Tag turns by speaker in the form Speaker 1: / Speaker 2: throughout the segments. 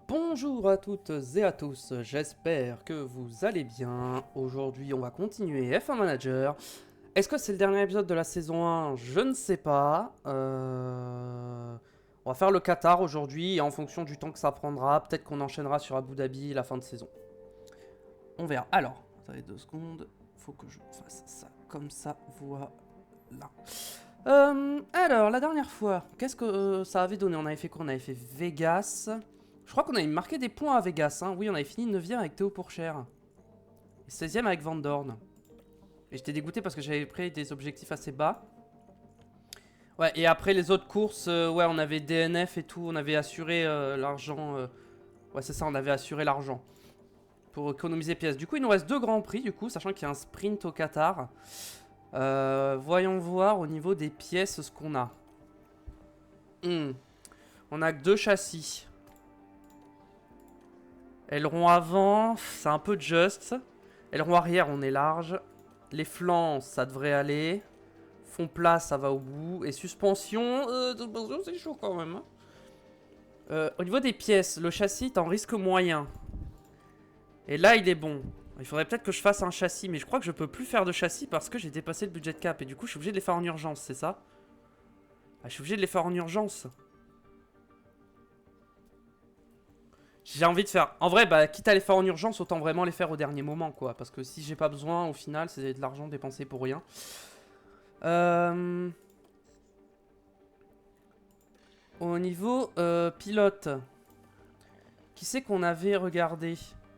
Speaker 1: Bonjour à toutes et à tous, j'espère que vous allez bien. Aujourd'hui, on va continuer F1 Manager. Est-ce que c'est le dernier épisode de la saison 1? Je ne sais pas. On va faire le Qatar aujourd'hui et en fonction du temps que ça prendra, peut-être qu'on enchaînera sur Abu Dhabi la fin de saison. On verra. Alors, attendez 2 secondes. Faut que je fasse ça comme ça. Voilà. Alors, la dernière fois, qu'est-ce que ça avait donné? On avait fait quoi? On avait fait Vegas. Je crois qu'on avait marqué des points à Vegas. Hein. Oui, on avait fini 9ème avec Théo Pourchère. Et 16ème avec Van Dorn. Et j'étais dégoûté parce que j'avais pris des objectifs assez bas. Ouais, et après les autres courses, ouais, on avait DNF et tout. On avait assuré l'argent. Ouais, c'est ça, on avait assuré l'argent. Pour économiser pièces. Du coup, il nous reste 2 grands prix, du coup, sachant qu'il y a un sprint au Qatar. Voyons voir au niveau des pièces ce qu'on a. On a que 2 châssis. Aileron avant, c'est un peu juste. Aileron arrière, on est large. Les flancs, ça devrait aller. Fond plat, ça va au bout. Et suspension, c'est chaud quand même. Au niveau des pièces, le châssis est en risque moyen. Et là, il est bon. Il faudrait peut-être que je fasse un châssis, mais je crois que je peux plus faire de châssis parce que j'ai dépassé le budget de cap. Et du coup, je suis obligé de les faire en urgence, c'est ça? Ah, je suis obligé de les faire en urgence. J'ai envie de faire... En vrai, bah, quitte à les faire en urgence, autant vraiment les faire au dernier moment, quoi. Parce que si j'ai pas besoin, au final, c'est de l'argent dépensé pour rien. Au niveau pilote, qui c'est qu'on avait regardé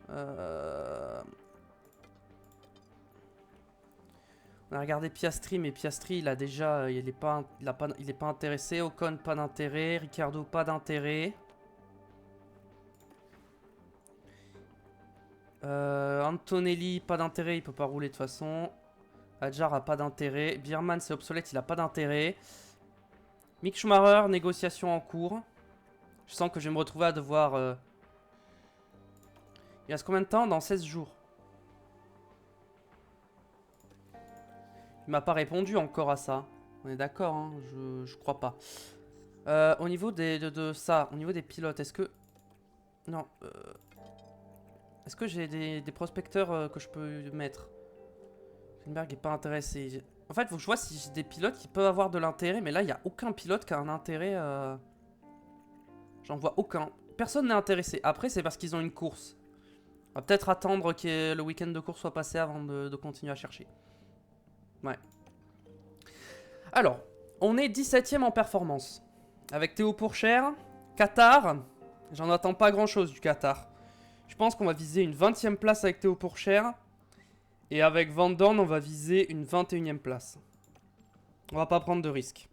Speaker 1: On a regardé Piastri, mais Piastri, il a déjà... Il est pas intéressé. Ocon, pas d'intérêt. Ricardo, pas d'intérêt. Antonelli, pas d'intérêt, il peut pas rouler de toute façon. Adjar a pas d'intérêt. Bierman, c'est obsolète, il a pas d'intérêt. Mick Schumacher, négociation en cours. Je sens que je vais me retrouver à devoir... Il reste combien de temps? Dans 16 jours. Il m'a pas répondu encore à ça. On est d'accord, hein, je crois pas. Au niveau de ça, au niveau des pilotes, est-ce que... Non. Est-ce que j'ai des prospecteurs que je peux mettre? Greenberg est pas intéressé. En fait, faut que je vois si j'ai des pilotes qui peuvent avoir de l'intérêt. Mais là, il n'y a aucun pilote qui a un intérêt. J'en vois aucun. Personne n'est intéressé. Après, c'est parce qu'ils ont une course. On va peut-être attendre que le week-end de course soit passé avant de continuer à chercher. Ouais. Alors, on est 17ème en performance. Avec Théo Pourchère. Qatar. J'en attends pas grand-chose du Qatar. Je pense qu'on va viser une 20ème place avec Théo Pourchère. Et avec Van Dorn, on va viser une 21ème place. On va pas prendre de risques.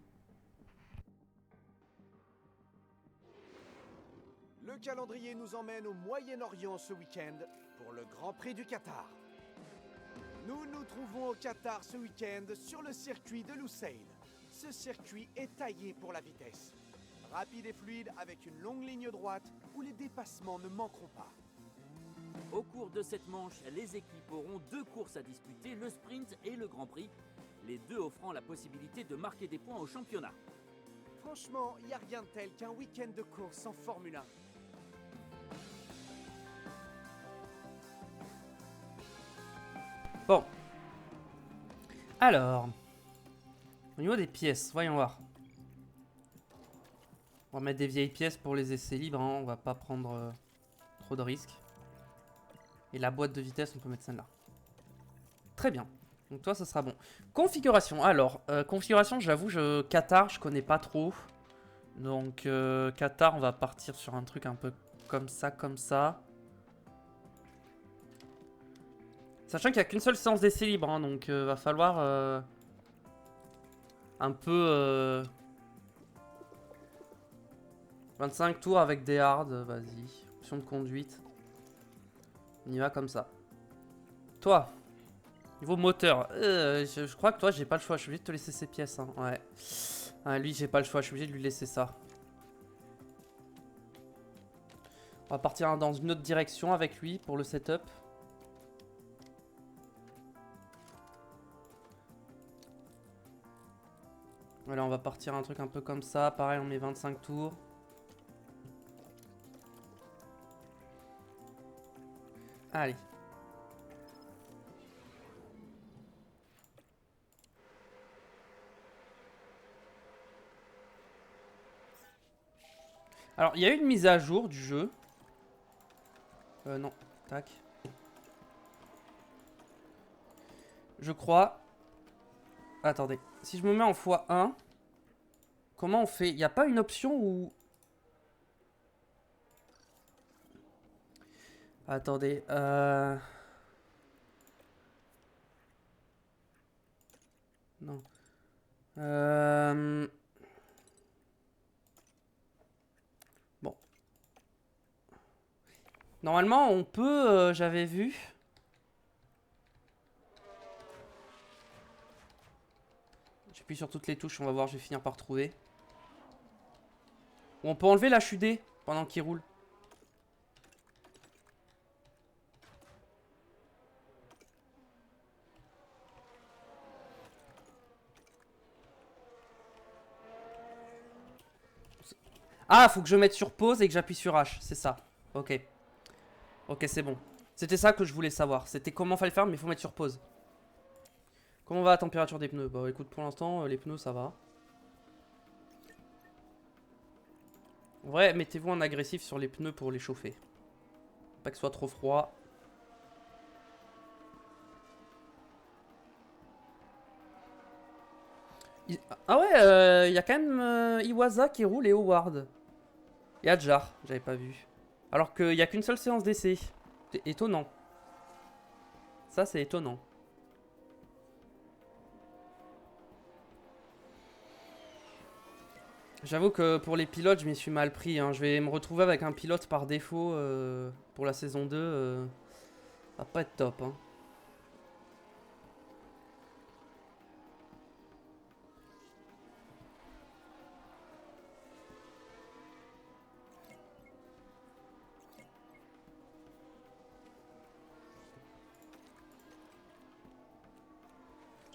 Speaker 2: Le calendrier nous emmène au Moyen-Orient ce week-end pour le Grand Prix du Qatar. Nous nous trouvons au Qatar ce week-end sur le circuit de Lusail. Ce circuit est taillé pour la vitesse. Rapide et fluide avec une longue ligne droite où les dépassements ne manqueront pas.
Speaker 3: Au cours de cette manche, les équipes auront 2 courses à disputer, le sprint et le Grand Prix, les 2 offrant la possibilité de marquer des points au championnat.
Speaker 2: Franchement, il n'y a rien de tel qu'un week-end de course en Formule 1.
Speaker 1: Bon. Alors. Au niveau des pièces, voyons voir. On va mettre des vieilles pièces pour les essais libres. Hein. On va pas prendre trop de risques. Et la boîte de vitesse, on peut mettre celle-là. Très bien. Donc toi, ça sera bon. Configuration. Alors, configuration, j'avoue, Qatar, je connais pas trop. Donc, Qatar, on va partir sur un truc un peu comme ça, comme ça. Sachant qu'il n'y a qu'une seule séance d'essai libre, hein, donc va falloir un peu... 25 tours avec des hards, vas-y. Option de conduite. On y va comme ça. Toi, niveau moteur, je crois que toi, j'ai pas le choix. Je suis obligé de te laisser ces pièces. Hein. Ouais. Ah, lui, j'ai pas le choix. Je suis obligé de lui laisser ça. On va partir dans une autre direction avec lui pour le setup. Voilà, on va partir un truc un peu comme ça. Pareil, on met 25 tours. Allez. Alors, il y a eu une mise à jour du jeu. Non. Tac. Je crois. Attendez. Si je me mets en x1, comment on fait? Il n'y a pas une option où... Attendez. Non. Bon. Normalement, on peut... j'avais vu... J'appuie sur toutes les touches, on va voir, je vais finir par trouver. Ou on peut enlever l'HUD pendant qu'il roule. Ah, faut que je mette sur pause et que j'appuie sur H, c'est ça. Ok. Ok, c'est bon. C'était ça que je voulais savoir. C'était comment fallait faire, mais il faut mettre sur pause. Comment va la température des pneus? Bah écoute, pour l'instant, les pneus, ça va. En vrai, mettez-vous en agressif sur les pneus pour les chauffer. Pas que ce soit trop froid. Ah ouais, il y a quand même Iwasa qui roule et Howard. Et Adjar, j'avais pas vu. Alors qu'il n'y a qu'une seule séance d'essai. C'est étonnant. Ça, c'est étonnant. J'avoue que pour les pilotes, je m'y suis mal pris. Hein. Je vais me retrouver avec un pilote par défaut pour la saison 2. Ça va pas être top. Hein.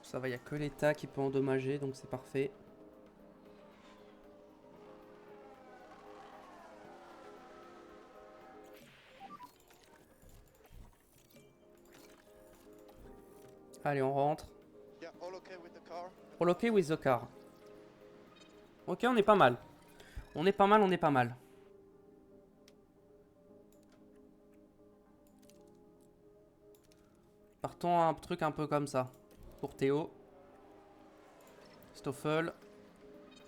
Speaker 1: Ça va, il n'y a que l'état qui peut endommager, donc c'est parfait. Allez, on rentre. All okay with the car. Ok, on est pas mal. On est pas mal, on est pas mal. Partons un truc un peu comme ça. Pour Théo. Stoffel.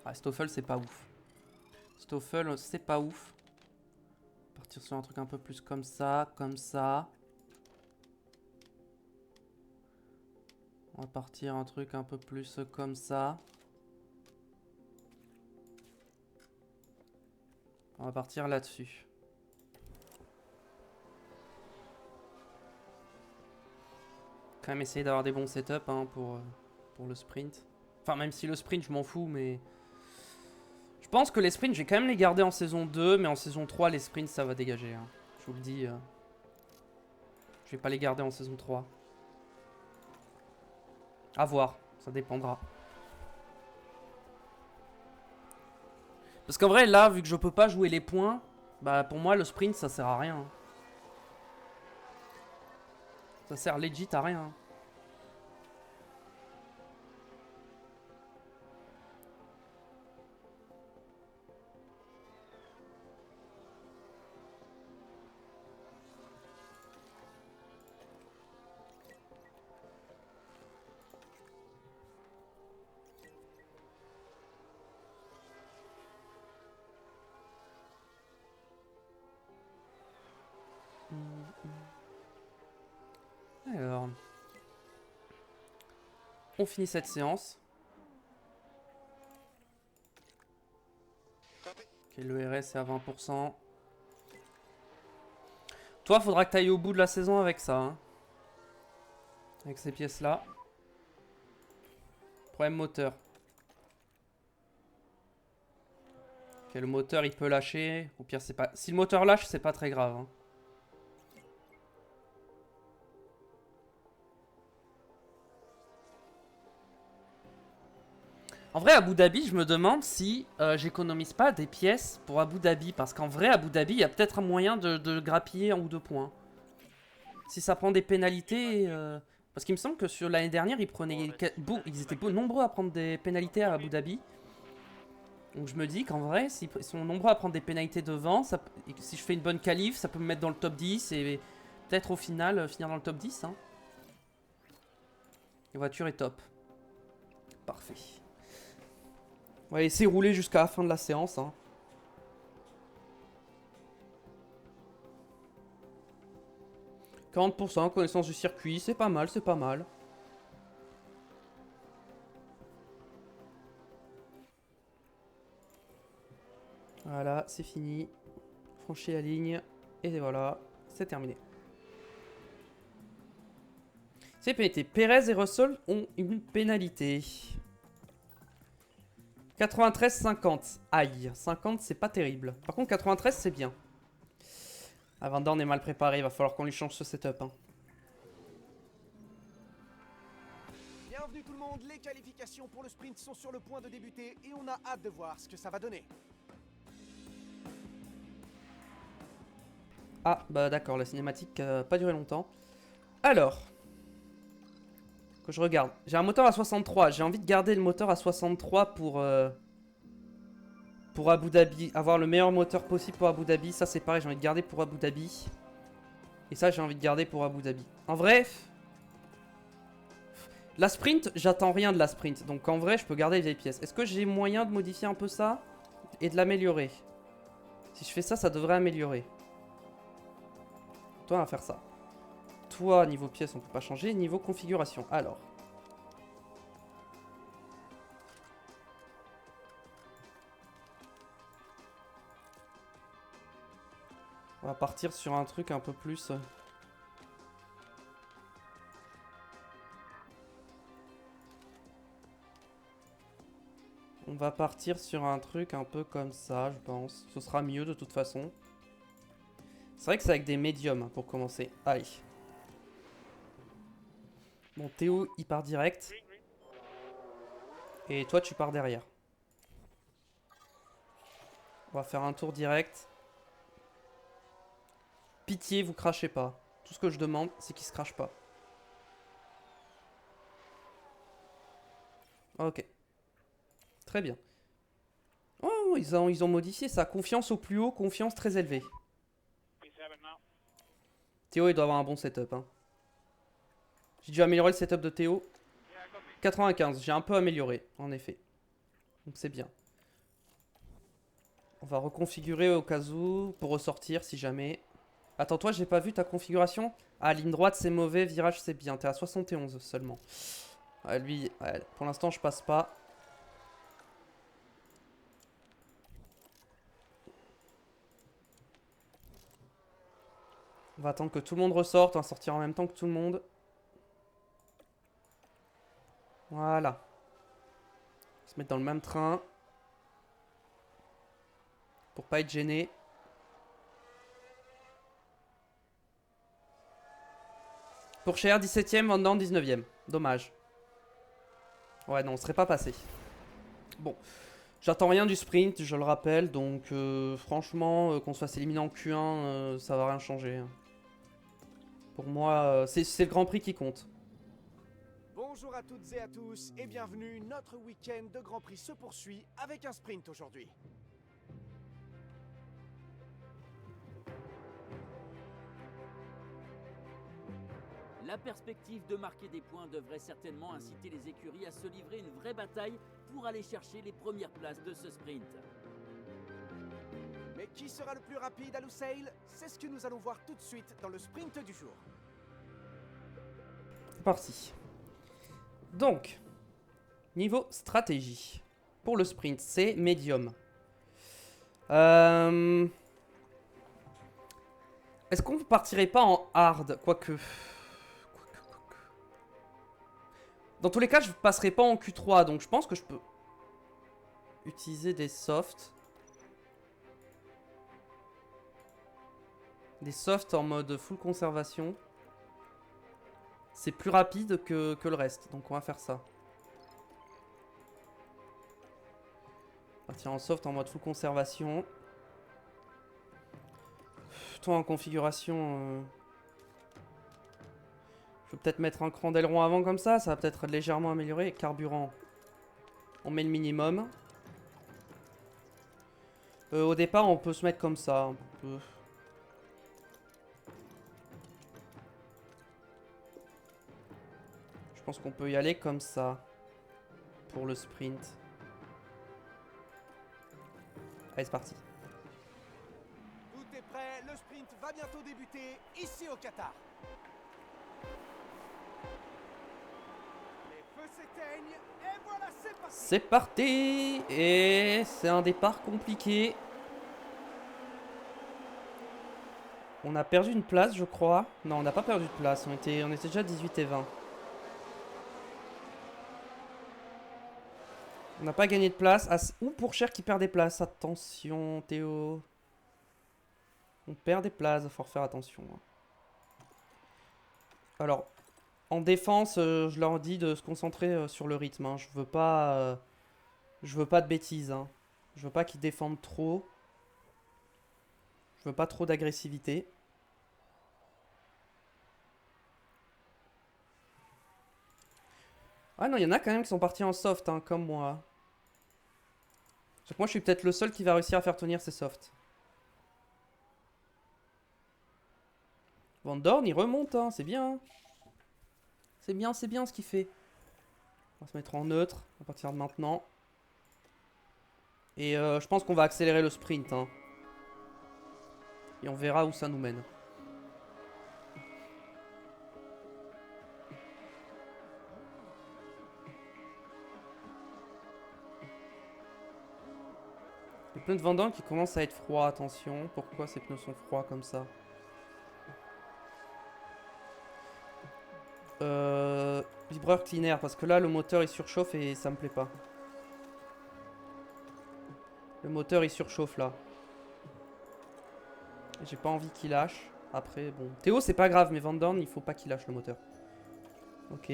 Speaker 1: Ah, Stoffel, c'est pas ouf. Stoffel, c'est pas ouf. Partir sur un truc un peu plus comme ça, comme ça. On va partir un truc un peu plus comme ça. On va partir là-dessus. Quand même essayer d'avoir des bons setups hein, pour le sprint. Enfin, même si le sprint, je m'en fous, mais... Je pense que les sprints, je vais quand même les garder en saison 2, mais en saison 3, les sprints, ça va dégager. Hein. Je vous le dis. Je vais pas les garder en saison 3. À voir, ça dépendra. Parce qu'en vrai, là, vu que je peux pas jouer les points, bah pour moi, le sprint, ça sert à rien. Ça sert legit à rien. Alors, on finit cette séance. Ok, le RS est à 20%. Toi, faudra que tu ailles au bout de la saison avec ça. Hein. Avec ces pièces-là. Problème moteur. Ok, le moteur, il peut lâcher. Au pire, c'est pas... Si le moteur lâche, c'est pas très grave. Hein. En vrai, Abu Dhabi, je me demande si j'économise pas des pièces pour Abu Dhabi. Parce qu'en vrai, Abu Dhabi, il y a peut-être un moyen de grappiller 1 ou 2 points. Si ça prend des pénalités... Parce qu'il me semble que sur l'année dernière, ils étaient nombreux à prendre des pénalités à Abu Dhabi. Donc je me dis qu'en vrai, s'ils sont nombreux à prendre des pénalités devant, et que si je fais une bonne qualif, ça peut me mettre dans le top 10 et peut-être au final finir dans le top 10. Hein. La voiture est top. Parfait. On va laisser rouler jusqu'à la fin de la séance. Hein. « 40% connaissance du circuit, c'est pas mal, c'est pas mal. » Voilà, c'est fini. Franchis la ligne. Et voilà, c'est terminé. C'est pénalité. Perez et Russell ont une pénalité. 93-50. Aïe, 50 c'est pas terrible. Par contre 93 c'est bien. Ah, Van Dorn est mal préparé, il va falloir qu'on lui change ce setup. Hein.
Speaker 2: Bienvenue tout le monde, les qualifications pour le sprint sont sur le point de débuter et on a hâte de voir ce que ça va donner.
Speaker 1: Ah, bah d'accord, la cinématique n'a pas duré longtemps. Alors, que je regarde. J'ai un moteur à 63, j'ai envie de garder le moteur à 63 pour Abu Dhabi. Avoir le meilleur moteur possible pour Abu Dhabi, ça c'est pareil, j'ai envie de garder pour Abu Dhabi. Et ça j'ai envie de garder pour Abu Dhabi. En vrai, la sprint, j'attends rien de la sprint. Donc en vrai, je peux garder les vieilles pièces. Est-ce que j'ai moyen de modifier un peu ça et de l'améliorer? Si je fais ça, ça devrait améliorer. Toi, on va faire ça. Toi, niveau pièces, on peut pas changer. Niveau configuration, alors. On va partir sur un truc un peu plus... On va partir sur un truc un peu comme ça, je pense. Ce sera mieux de toute façon. C'est vrai que c'est avec des médiums pour commencer. Allez. Bon, Théo, il part direct. Et toi, tu pars derrière. On va faire un tour direct. Pitié, vous crachez pas. Tout ce que je demande, c'est qu'ils se crachent pas. Ok. Très bien. Oh, ils ont modifié ça. Confiance au plus haut, confiance très élevée. Théo, il doit avoir un bon setup. Hein. J'ai dû améliorer le setup de Théo. 95, j'ai un peu amélioré, en effet. Donc c'est bien. On va reconfigurer au cas où, pour ressortir si jamais. Attends, toi, j'ai pas vu ta configuration. Ah, ligne droite, c'est mauvais, virage, c'est bien. T'es à 71 seulement. Ah, lui, ouais, pour l'instant, je passe pas. On va attendre que tout le monde ressorte. On va sortir en même temps que tout le monde. Voilà. On va se mettre dans le même train. Pour pas être gêné. Pour Cher, 17ème, Van Dorn, 19ème. Dommage. Ouais, non, on serait pas passé. Bon. J'attends rien du sprint, je le rappelle. Donc, franchement, qu'on se fasse éliminer en Q1, ça va rien changer. Pour moi, c'est le Grand Prix qui compte.
Speaker 2: Bonjour à toutes et à tous et bienvenue, notre week-end de Grand Prix se poursuit avec un sprint aujourd'hui.
Speaker 3: La perspective de marquer des points devrait certainement inciter les écuries à se livrer une vraie bataille pour aller chercher les premières places de ce sprint.
Speaker 2: Mais qui sera le plus rapide à Lusail? C'est ce que nous allons voir tout de suite dans le sprint du jour.
Speaker 1: C'est parti. Donc, niveau stratégie. Pour le sprint, c'est médium. Est-ce qu'on ne partirait pas en hard? Quoique... Dans tous les cas, je ne passerai pas en Q3, donc je pense que je peux utiliser des softs. Des softs en mode full conservation. C'est plus rapide que le reste, donc on va faire ça. Partir en soft en mode full conservation. Toi en configuration... Je vais peut-être mettre un cran d'aileron avant comme ça va peut-être légèrement améliorer. Carburant, on met le minimum. Au départ, on peut se mettre comme ça. Un peu. Je pense qu'on peut y aller comme ça. Pour le sprint. Allez, c'est parti.
Speaker 2: Tout est prêt, le sprint va bientôt débuter, ici au Qatar. Les feux s'éteignent, et voilà, c'est parti.
Speaker 1: C'est parti. Et c'est un départ compliqué. On a perdu une place, je crois. Non, on n'a pas perdu de place. On était déjà 18 et 20. On n'a pas gagné de place. Ah, ou pour Cher qui perd des places. Attention, Théo. On perd des places. Il faut faire attention. Alors, en défense, je leur dis de se concentrer sur le rythme. Hein. Je veux pas de bêtises. Hein. Je veux pas qu'ils défendent trop. Je veux pas trop d'agressivité. Ah non, il y en a quand même qui sont partis en soft, hein, comme moi. Sauf que moi, je suis peut-être le seul qui va réussir à faire tenir ces softs. Van Dorn, il remonte, hein, c'est bien. C'est bien ce qu'il fait. On va se mettre en neutre à partir de maintenant. Et je pense qu'on va accélérer le sprint. Hein. Et on verra où ça nous mène. Les pneus de Van Dorn qui commencent à être froids, attention. Pourquoi ces pneus sont froids comme ça? Vibreur cleaner, parce que là le moteur il surchauffe et ça me plaît pas. Le moteur il surchauffe là. J'ai pas envie qu'il lâche. Après bon. Théo c'est pas grave, mais Van Dorn il faut pas qu'il lâche le moteur. Ok.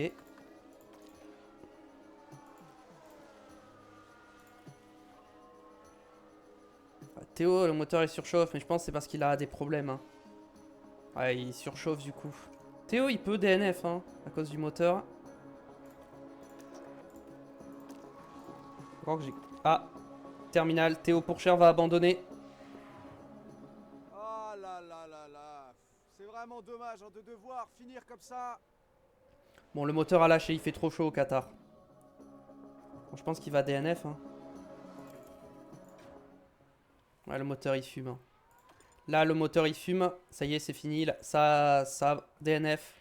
Speaker 1: Théo le moteur il surchauffe, mais je pense que c'est parce qu'il a des problèmes. Hein. Ouais, il surchauffe du coup. Théo il peut DNF hein, à cause du moteur. Ah, terminal, Théo Pourchère va abandonner.
Speaker 2: Oh là là là là. C'est vraiment dommage hein, de devoir finir comme ça.
Speaker 1: Bon, le moteur a lâché, il fait trop chaud au Qatar. Bon, je pense qu'il va DNF. Hein. Ouais, le moteur il fume. Hein. Là, le moteur il fume. Ça y est, c'est fini. Là, ça DNF.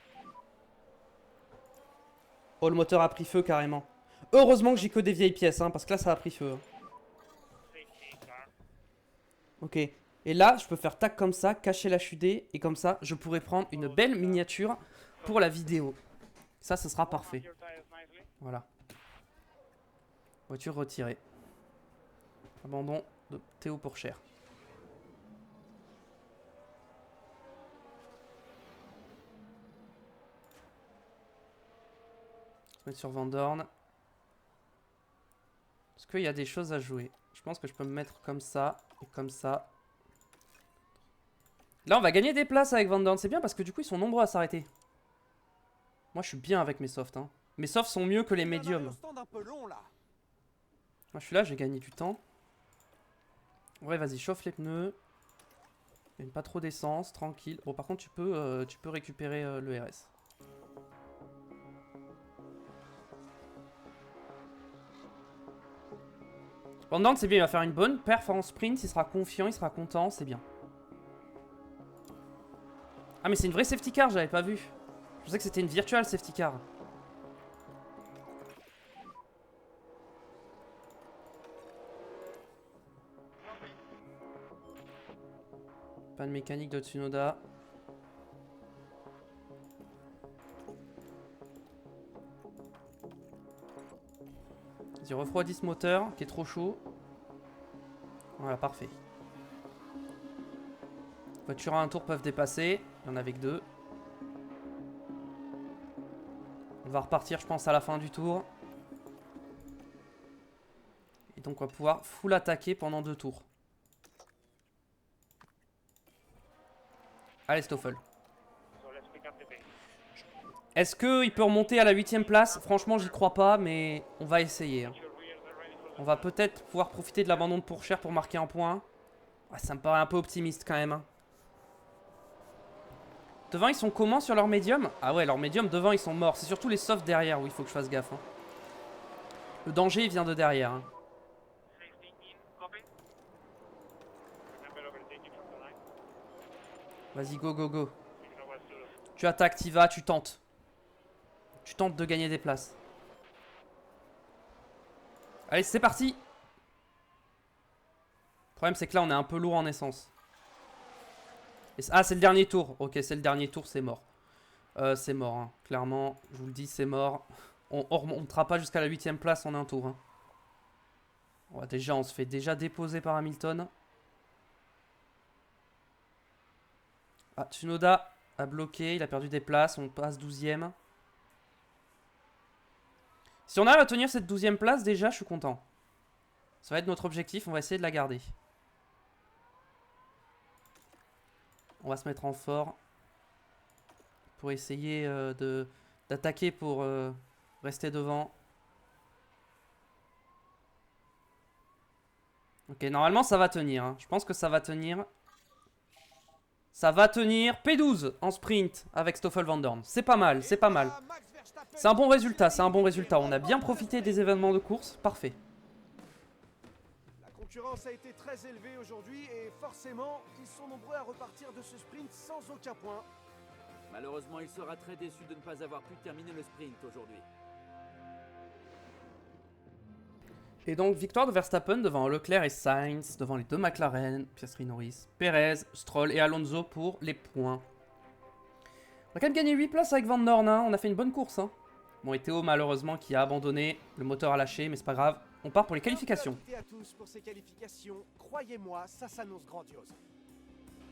Speaker 1: Oh, le moteur a pris feu carrément. Heureusement que j'ai que des vieilles pièces, hein, parce que là, ça a pris feu. Ok. Et là, je peux faire tac comme ça, cacher la chudée, et comme ça, je pourrais prendre une belle miniature pour la vidéo. Ça, ce sera parfait. Voilà. Voiture retirée. Abandon de Théo Pourchère. On va se mettre sur Van Dorn. Est-ce qu'il y a des choses à jouer? Je pense que je peux me mettre comme ça et comme ça. Là, on va gagner des places avec Van Dorn. C'est bien parce que du coup, ils sont nombreux à s'arrêter. Moi, je suis bien avec mes softs. Hein. Mes softs sont mieux que les médiums. Moi, je suis là, j'ai gagné du temps. Ouais, vas-y, chauffe les pneus. Il n'y a pas trop d'essence, tranquille. Bon, par contre, tu peux récupérer le RS. Van Dorn, c'est bien, il va faire une bonne perf en sprint, il sera confiant, il sera content, c'est bien. Ah, mais c'est une vraie safety car, j'avais pas vu. Je pensais que c'était une virtual safety car. Pas de mécanique de Tsunoda. Vas-y, refroidis ce moteur qui est trop chaud. Voilà, parfait. Les voitures à un tour peuvent dépasser. Il y en avait que deux. On va repartir, je pense, à la fin du tour. Et donc, on va pouvoir full attaquer pendant 2 tours. Allez, Stoffel. Est-ce qu'il peut remonter à la 8ème place? Franchement, j'y crois pas, mais on va essayer. Hein. On va peut-être pouvoir profiter de l'abandon de Pourchère pour marquer un point. Ouais, ça me paraît un peu optimiste quand même. Hein. Devant, ils sont comment sur leur médium? Ah ouais, leur médium, devant, ils sont morts. C'est surtout les softs derrière où il faut que je fasse gaffe. Hein. Le danger, il vient de derrière. Hein. Vas-y, go, go, go. Tu attaques, t'y vas, tu tentes. Tu tentes de gagner des places. Allez, c'est parti. Le problème, c'est que là, on est un peu lourd en essence. Ah, c'est le dernier tour. Ok, c'est le dernier tour, c'est mort. C'est mort, hein. Clairement, je vous le dis, c'est mort. On remontera pas jusqu'à la 8ème place en un tour. Hein. Ouais, déjà, on se fait déjà déposer par Hamilton. Ah, Tsunoda a bloqué, il a perdu des places, on passe 12ème. Si on arrive à tenir cette 12ème place, déjà, je suis content. Ça va être notre objectif, on va essayer de la garder. On va se mettre en fort. Pour essayer d'attaquer pour rester devant. Ok, normalement ça va tenir. Hein. Je pense que ça va tenir. Ça va tenir. P12 en sprint avec Stoffel Van Dorn. C'est pas mal, c'est pas mal. C'est un bon résultat, c'est un bon résultat. On a bien profité des événements de course. Parfait.
Speaker 2: La concurrence a été très élevée aujourd'hui et forcément, ils sont nombreux à repartir de ce sprint sans aucun point.
Speaker 3: Malheureusement, il sera très déçu de ne pas avoir pu terminer le sprint aujourd'hui.
Speaker 1: Et donc, victoire de Verstappen devant Leclerc et Sainz, devant les deux McLaren, Piastri, Norris, Perez, Stroll et Alonso pour les points. On a quand même gagné 8 places avec Van Dorn, hein. On a fait une bonne course. Hein. Bon, et Théo, malheureusement, qui a abandonné, le moteur a lâché, mais c'est pas grave. On part pour les qualifications.
Speaker 2: À tous pour ces qualifications. Croyez-moi, ça s'annonce grandiose.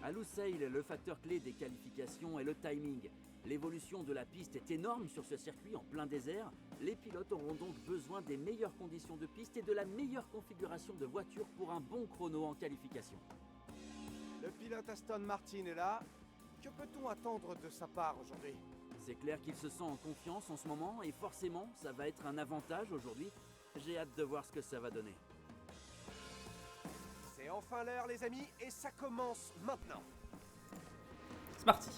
Speaker 3: À Lusail, le facteur clé des qualifications est le timing. L'évolution de la piste est énorme sur ce circuit en plein désert. Les pilotes auront donc besoin des meilleures conditions de piste et de la meilleure configuration de voiture pour un bon chrono en qualification.
Speaker 2: Le pilote Aston Martin est là. Que peut-on attendre de sa part aujourd'hui?
Speaker 3: C'est clair qu'il se sent en confiance en ce moment et forcément, ça va être un avantage aujourd'hui. J'ai hâte de voir ce que ça va donner.
Speaker 2: C'est enfin l'heure les amis et ça commence maintenant.
Speaker 1: C'est parti.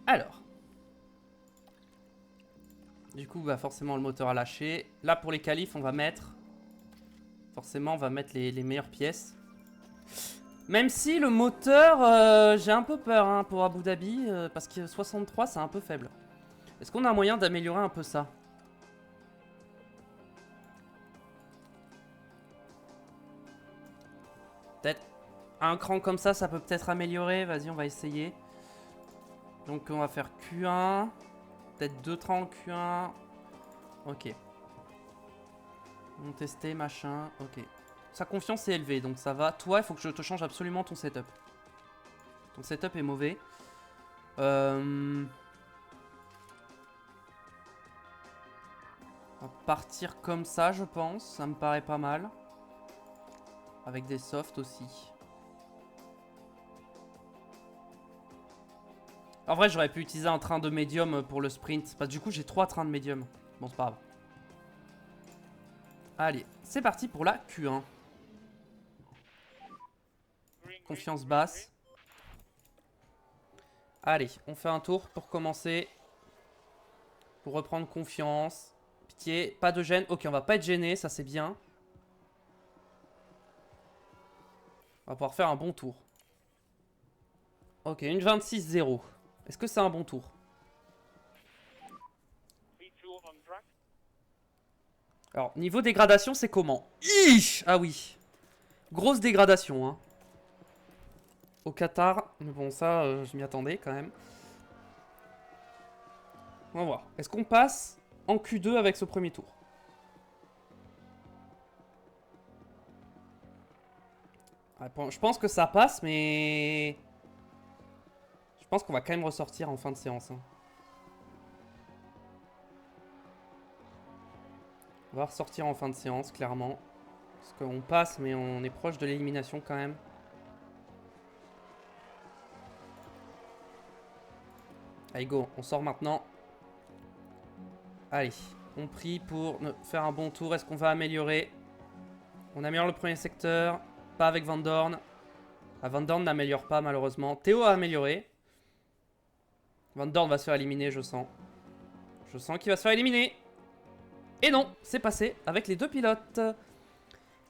Speaker 1: Alors. Du coup, bah forcément, le moteur a lâché. Là, pour les qualifs, on va mettre... Forcément, on va mettre les meilleures pièces. Même si le moteur, j'ai un peu peur hein, pour Abu Dhabi. Parce que 63, c'est un peu faible. Est-ce qu'on a un moyen d'améliorer un peu ça? Peut-être un cran comme ça peut peut-être améliorer. Vas-y, on va essayer. Donc, on va faire Q1. Peut-être 2 trains en Q1. Ok. On va tester, machin. Ok. Sa confiance est élevée, donc ça va. Toi, il faut que je te change absolument ton setup. Ton setup est mauvais. On va partir comme ça, je pense. Ça me paraît pas mal. Avec des softs aussi. En vrai, j'aurais pu utiliser un train de médium pour le sprint. Parce que du coup, j'ai 3 trains de médium. Bon, c'est pas grave. Allez, c'est parti pour la Q1. Confiance basse. Allez, on fait un tour pour commencer. Pour reprendre confiance. Pitié, pas de gêne. Ok, on va pas être gêné, ça c'est bien. On va pouvoir faire un bon tour. Ok, une 26-0. Est-ce que c'est un bon tour? Alors, niveau dégradation, c'est comment? Ish! Ah oui. Grosse dégradation, hein. Au Qatar. Mais bon, ça, je m'y attendais quand même. On va voir. Est-ce qu'on passe en Q2 avec ce premier tour? Je pense que ça passe, mais... Je pense qu'on va quand même ressortir en fin de séance. Hein. On va ressortir en fin de séance, clairement. Parce qu'on passe, mais on est proche de l'élimination quand même. Allez, go, on sort maintenant. Allez, on prie pour faire un bon tour. Est-ce qu'on va améliorer? On améliore le premier secteur. Pas avec Van Dorn. Ah, Van Dorn n'améliore pas malheureusement. Théo a amélioré. Van Dorn va se faire éliminer, je sens. Je sens qu'il va se faire éliminer. Et non, c'est passé avec les deux pilotes.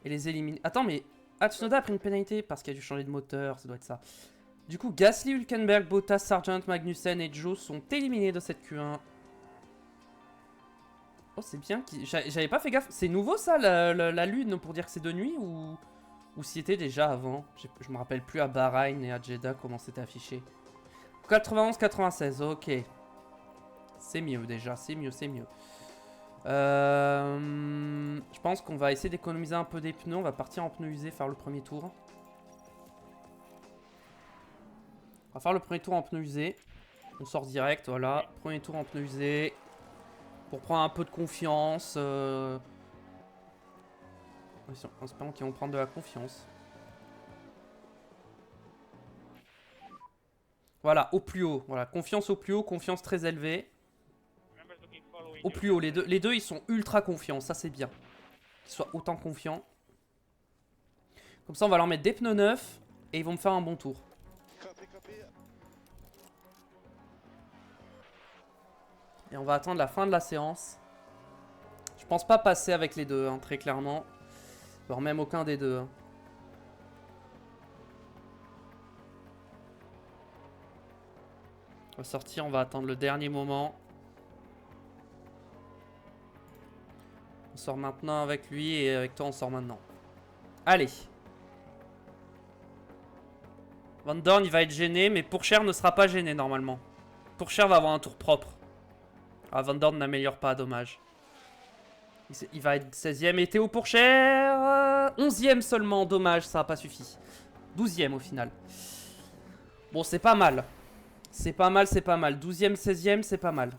Speaker 1: Et les éliminer. Attends, mais Tsunoda a pris une pénalité parce qu'il a dû changer de moteur. Ça doit être ça. Du coup, Gasly, Hülkenberg, Bottas, Sargent, Magnussen et Joe sont éliminés de cette Q1. Oh, c'est bien. J'avais pas fait gaffe. C'est nouveau ça, la lune, pour dire que c'est de nuit ou s'y était déjà avant. Je me rappelle plus à Bahreïn et à Jeddah comment c'était affiché. 91-96, ok. C'est mieux déjà, c'est mieux, c'est mieux. Je pense qu'on va essayer d'économiser un peu des pneus. On va partir en pneus usés, faire le premier tour. On va faire le premier tour en pneus usés. On sort direct, voilà. Premier tour en pneus usés. Pour prendre un peu de confiance. En espérant qu'ils vont prendre de la confiance. Voilà, au plus haut. Voilà, confiance au plus haut, confiance très élevée. Au plus haut, les deux ils sont ultra confiants, ça c'est bien. Qu'ils soient autant confiants. Comme ça on va leur mettre des pneus neufs et ils vont me faire un bon tour. Et on va attendre la fin de la séance. Je pense pas passer avec les deux, hein, très clairement. Voire même aucun des deux. Hein. On va sortir, on va attendre le dernier moment. On sort maintenant avec lui et avec toi on sort maintenant. Allez. Van Dorn il va être gêné mais Pourchaire ne sera pas gêné normalement. Pourchaire va avoir un tour propre. Ah, Van Dorn n'améliore pas, dommage. Il va être 16ème et Théo Pourchaire 11ème seulement, dommage, ça n'a pas suffi. 12ème au final. Bon, c'est pas mal. C'est pas mal, c'est pas mal. 12ème, 16ème, c'est pas mal.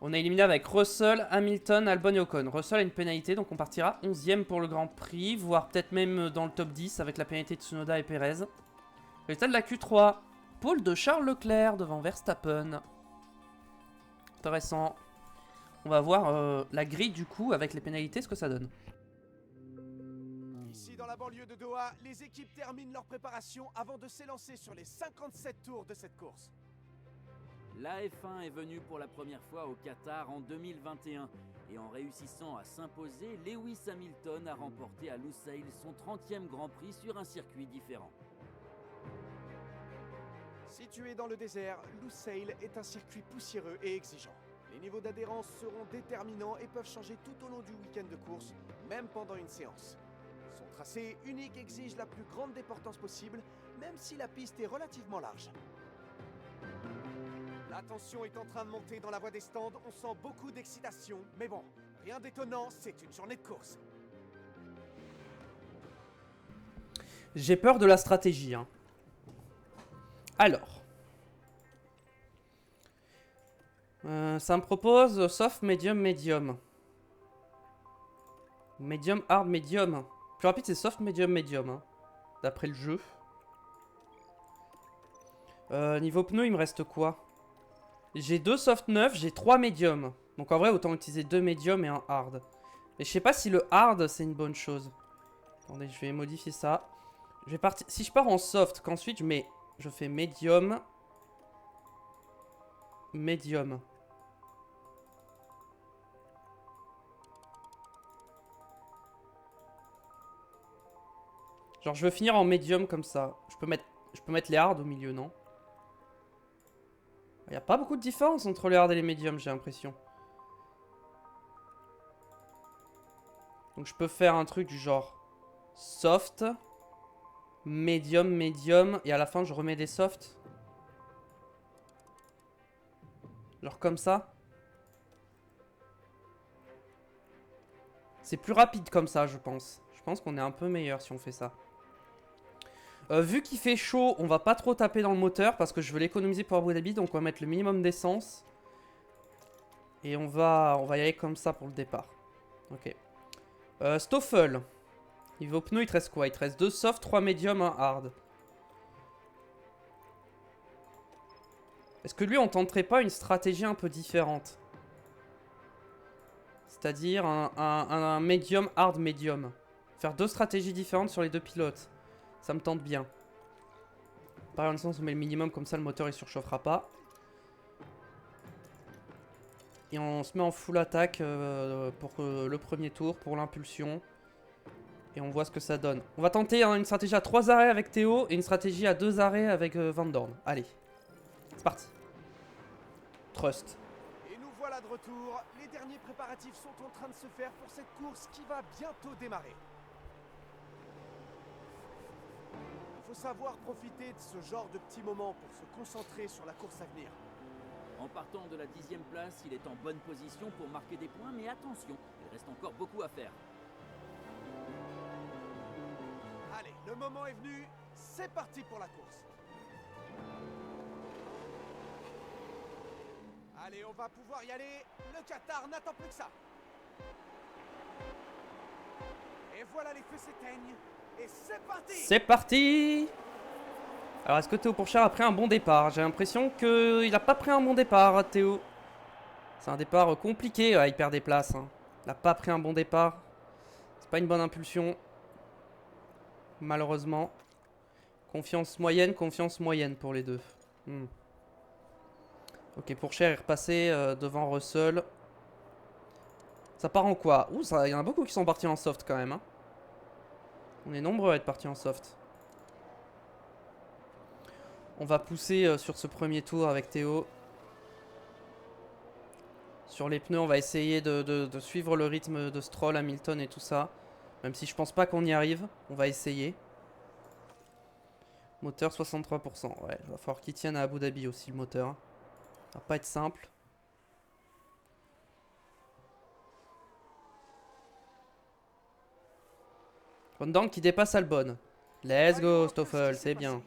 Speaker 1: On a éliminé avec Russell, Hamilton, Albon et Ocon. Russell a une pénalité, donc on partira 11ème pour le Grand Prix, voire peut-être même dans le top 10 avec la pénalité de Tsunoda et Perez. Résultat de la Q3. Pole de Charles Leclerc devant Verstappen. Intéressant. On va voir la grille du coup avec les pénalités, ce que ça donne.
Speaker 2: Ici dans la banlieue de Doha, les équipes terminent leur préparation avant de s'élancer sur les 57 tours de cette course.
Speaker 3: La F1 est venue pour la première fois au Qatar en 2021 et en réussissant à s'imposer, Lewis Hamilton a remporté à Lusail son 30e Grand Prix sur un circuit différent.
Speaker 2: Situé dans le désert, Lusail est un circuit poussiéreux et exigeant. Les niveaux d'adhérence seront déterminants et peuvent changer tout au long du week-end de course, même pendant une séance. Son tracé unique exige la plus grande déportance possible, même si la piste est relativement large. La tension est en train de monter dans la voie des stands, on sent beaucoup d'excitation, mais bon, rien d'étonnant, c'est une journée de course.
Speaker 1: J'ai peur de la stratégie, hein. Alors. Ça me propose soft, medium, medium. Medium, hard, medium. Plus rapide c'est soft, medium, medium. Hein, d'après le jeu. Niveau pneu, il me reste quoi? J'ai 2 soft 9, j'ai 3 medium. Donc en vrai, autant utiliser 2 medium et un hard. Et je sais pas si le hard, c'est une bonne chose. Attendez, je vais modifier ça. Je vais partir. Si je pars en soft, qu'ensuite je fais medium. Medium. Genre je veux finir en medium comme ça. Je peux mettre les hard au milieu, non? Il n'y a pas beaucoup de différence entre les hard et les medium, j'ai l'impression. Donc je peux faire un truc du genre soft, medium, medium, et à la fin je remets des softs. Genre comme ça. C'est plus rapide comme ça, je pense. Je pense qu'on est un peu meilleur si on fait ça. Vu qu'il fait chaud, on va pas trop taper dans le moteur parce que je veux l'économiser pour Abu Dhabi. Donc on va mettre le minimum d'essence. Et on va y aller comme ça pour le départ. Ok. Stoffel. Niveau pneu, il te reste quoi? Il te reste 2 soft, 3 medium, 1 hard. Est-ce que lui, on tenterait pas une stratégie un peu différente? C'est-à-dire un medium, hard, medium. Faire 2 stratégies différentes sur les 2 pilotes. Ça me tente bien. Par exemple, on met le minimum, comme ça le moteur il surchauffera pas. Et on se met en full attaque pour le premier tour, pour l'impulsion. Et on voit ce que ça donne. On va tenter une stratégie à 3 arrêts avec Théo et une stratégie à 2 arrêts avec Van Dorn. Allez, c'est parti. Trust.
Speaker 2: Et nous voilà de retour. Les derniers préparatifs sont en train de se faire pour cette course qui va bientôt démarrer. Il faut savoir profiter de ce genre de petits moments pour se concentrer sur la course à venir.
Speaker 3: En partant de la 10e place, il est en bonne position pour marquer des points, mais attention, il reste encore beaucoup à faire.
Speaker 2: Allez, le moment est venu, c'est parti pour la course. Allez, on va pouvoir y aller, le Qatar n'attend plus que ça. Et voilà, les feux s'éteignent, et c'est parti.
Speaker 1: C'est parti. Alors, est-ce que Théo Pourchard a pris un bon départ? J'ai l'impression qu'il n'a pas pris un bon départ, Théo. C'est un départ compliqué, il perd des places. Hein. Il n'a pas pris un bon départ. C'est pas une bonne impulsion. Malheureusement. Confiance moyenne pour les deux. Ok, Pourchard est repassé devant Russell. Ça part en quoi? Ouh, il y en a beaucoup qui sont partis en soft quand même. Hein. On est nombreux à être partis en soft. On va pousser sur ce premier tour avec Théo. Sur les pneus, on va essayer de suivre le rythme de Stroll, Hamilton et tout ça. Même si je pense pas qu'on y arrive. On va essayer. Moteur 63%. Ouais, il va falloir qu'il tienne à Abu Dhabi aussi le moteur. Ça va pas être simple. Van Dorn qui dépasse Albon. Let's go Stoffel, c'est bien.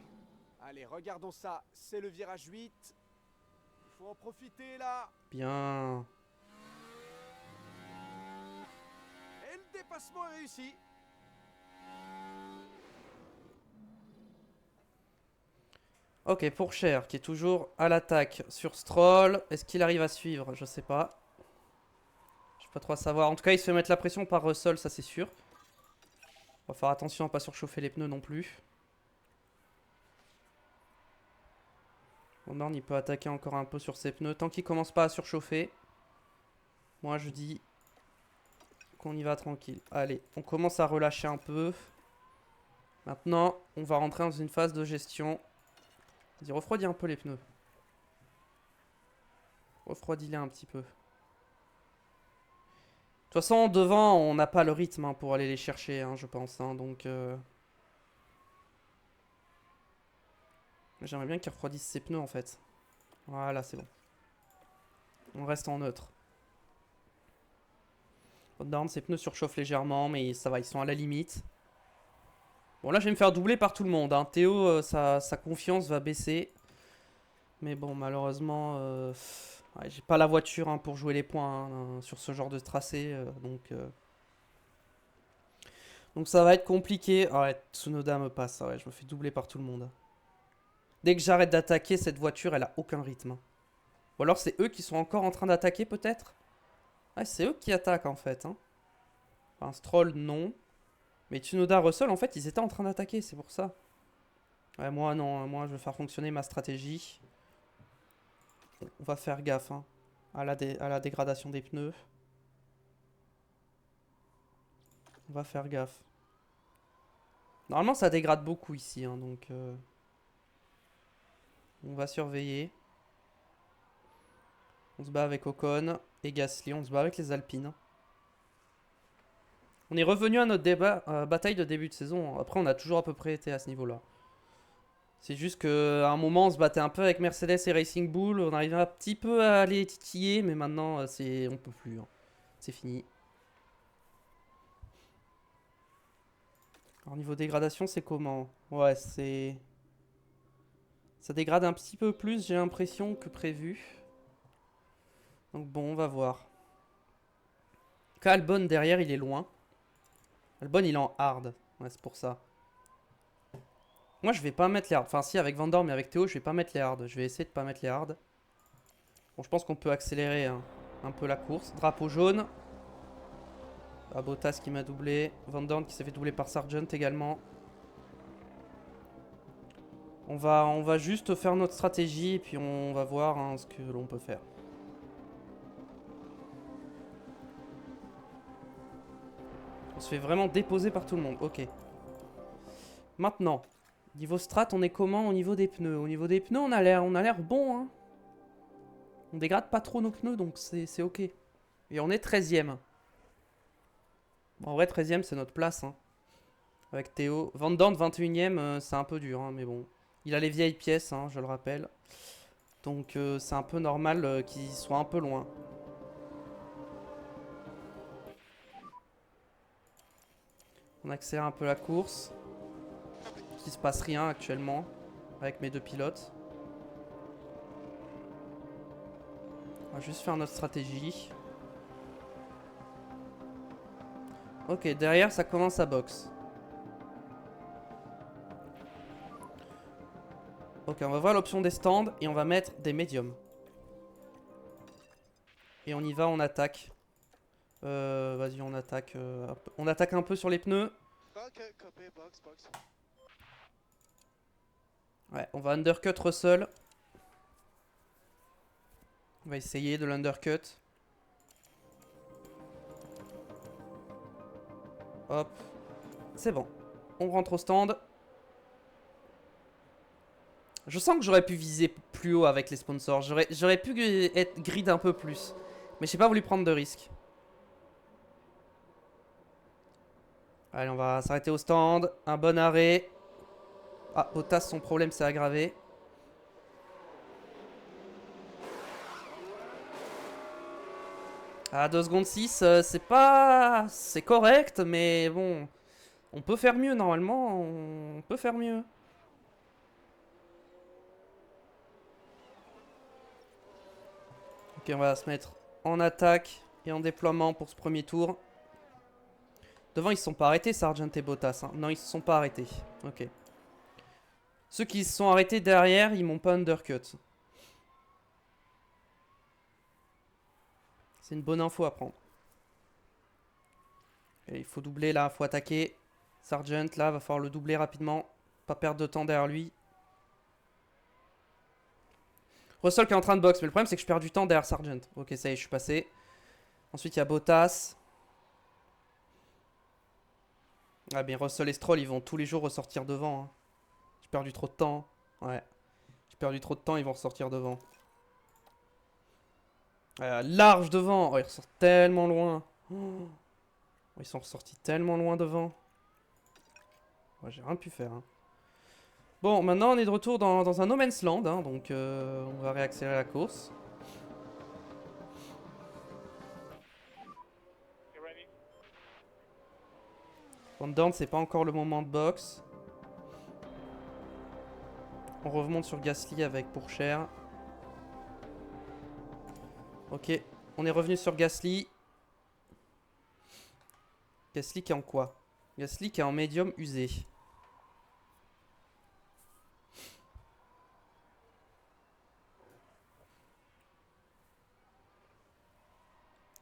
Speaker 2: Allez, regardons ça, c'est le virage 8. Il faut en profiter là.
Speaker 1: Bien.
Speaker 2: Et le dépassement est réussi.
Speaker 1: Ok, Pourchard qui est toujours à l'attaque sur Stroll. Est-ce qu'il arrive à suivre? Je sais pas. Je peux pas trop savoir. En tout cas, il se fait mettre la pression par Russell, ça c'est sûr. On va faire attention à pas surchauffer les pneus non plus. Van Dorn, il peut attaquer encore un peu sur ses pneus. Tant qu'il commence pas à surchauffer, moi je dis qu'on y va tranquille. Allez, on commence à relâcher un peu. Maintenant, on va rentrer dans une phase de gestion. Vas-y, refroidis un peu les pneus. Refroidis-les un petit peu. De toute façon, devant, on n'a pas le rythme hein, pour aller les chercher, hein, je pense. Hein, donc, j'aimerais bien qu'il refroidisse ses pneus, en fait. Voilà, c'est bon. On reste en neutre. Van Dorn, ses pneus surchauffent légèrement, mais ça va, ils sont à la limite. Bon, là, je vais me faire doubler par tout le monde. Hein. Théo, sa confiance va baisser. Mais bon, malheureusement, ouais, j'ai pas la voiture hein, pour jouer les points hein, sur ce genre de tracé. Donc ça va être compliqué. Ah ouais, Tsunoda me passe. Ouais, je me fais doubler par tout le monde. Dès que j'arrête d'attaquer, cette voiture, elle a aucun rythme. Hein. Ou alors c'est eux qui sont encore en train d'attaquer, peut-être? Ouais, c'est eux qui attaquent, en fait. Hein. Enfin, Stroll, non. Mais Tsunoda, Russell, en fait, ils étaient en train d'attaquer, c'est pour ça. Ouais, moi, non. Moi, je vais faire fonctionner ma stratégie. On va faire gaffe hein, à la dégradation des pneus. On va faire gaffe. Normalement, ça dégrade beaucoup ici, hein, donc... on va surveiller. On se bat avec Ocon et Gasly. On se bat avec les Alpines. On est revenu à notre bataille de début de saison. Après, on a toujours à peu près été à ce niveau-là. C'est juste qu'à un moment, on se battait un peu avec Mercedes et Racing Bull. On arrivait un petit peu à les titiller, mais maintenant, on peut plus. Hein. C'est fini. Alors, niveau dégradation, c'est comment? Ouais, c'est... Ça dégrade un petit peu plus, j'ai l'impression, que prévu. Donc bon, on va voir. Albon, derrière, il est loin. Albon, il est en hard. Ouais, c'est pour ça. Moi, je vais pas mettre les hard. Enfin, si, avec Van Dorn, mais avec Théo, je vais pas mettre les hard. Je vais essayer de pas mettre les hard. Bon, je pense qu'on peut accélérer hein, un peu la course. Drapeau jaune. Ah, Bottas qui m'a doublé. Van Dorn qui s'est fait doubler par Sargent également. On va juste faire notre stratégie et puis on va voir hein, ce que l'on peut faire. On se fait vraiment déposer par tout le monde. Ok. Maintenant, niveau strat, on est comment au niveau des pneus? Au niveau des pneus, on a l'air bon. Hein. On dégrade pas trop nos pneus, donc c'est ok. Et on est 13ème. En vrai, 13ème, c'est notre place. Hein. Avec Théo. Van Dorn, 21ème, c'est un peu dur, hein, mais bon. Il a les vieilles pièces, hein, je le rappelle. Donc c'est un peu normal qu'il soit un peu loin. On accélère un peu la course. Il se passe rien actuellement avec mes deux pilotes. On va juste faire notre stratégie. Ok, derrière ça commence à box. Ok, on va voir l'option des stands et on va mettre des médiums. Et on y va, on attaque. Vas-y, on attaque. On attaque un peu sur les pneus. Ouais, on va undercut Russell. On va essayer de l'undercut. Hop. C'est bon. On rentre au stand. Je sens que j'aurais pu viser plus haut avec les sponsors. J'aurais pu être grid un peu plus. Mais j'ai pas voulu prendre de risques. Allez, on va s'arrêter au stand. Un bon arrêt. Ah, Bottas, son problème s'est aggravé. À 2 secondes 6, c'est pas... C'est correct, mais bon... On peut faire mieux, normalement. On peut faire mieux. Ok, on va se mettre en attaque et en déploiement pour ce premier tour. Devant, ils se sont pas arrêtés, Sargent et Bottas. Hein. Non, ils se sont pas arrêtés. Ok. Ceux qui se sont arrêtés derrière, ils m'ont pas undercut. C'est une bonne info à prendre. Et il faut doubler là, il faut attaquer. Sargent, là, va falloir le doubler rapidement. Pas perdre de temps derrière lui. Russell qui est en train de box, mais le problème c'est que je perds du temps derrière Sargent. Ok, ça y est, je suis passé. Ensuite, il y a Bottas. Ah, bien Russell et Stroll, ils vont tous les jours ressortir devant. Hein. J'ai perdu trop de temps. Ouais. J'ai perdu trop de temps, ils vont ressortir devant. Large devant. Oh, ils ressortent tellement loin. Oh. Ils sont ressortis tellement loin devant. Ouais, j'ai rien pu faire. Hein. Bon, maintenant on est de retour dans un no man's land. Hein, donc on va réaccélérer la course. Van Dorn, c'est pas encore le moment de box. On remonte sur Gasly avec Pourcher. Ok, on est revenu sur Gasly. Gasly qui est en quoi? Gasly qui est en médium usé.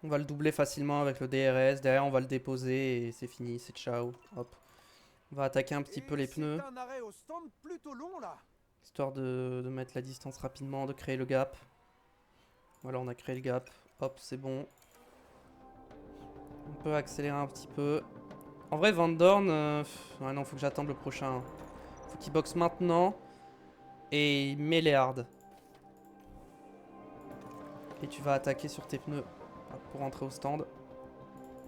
Speaker 1: On va le doubler facilement avec le DRS. Derrière, on va le déposer et c'est fini, c'est ciao. Hop. On va attaquer un petit peu les pneus.
Speaker 2: Un arrêt au stand plutôt long, là.
Speaker 1: Histoire de mettre la distance rapidement, de créer le gap. Voilà, on a créé le gap. Hop, c'est bon. On peut accélérer un petit peu. En vrai, Van Dorn... ouais, non, faut que j'attende le prochain. Faut qu'il boxe maintenant. Et il met les hard. Et tu vas attaquer sur tes pneus pour entrer au stand.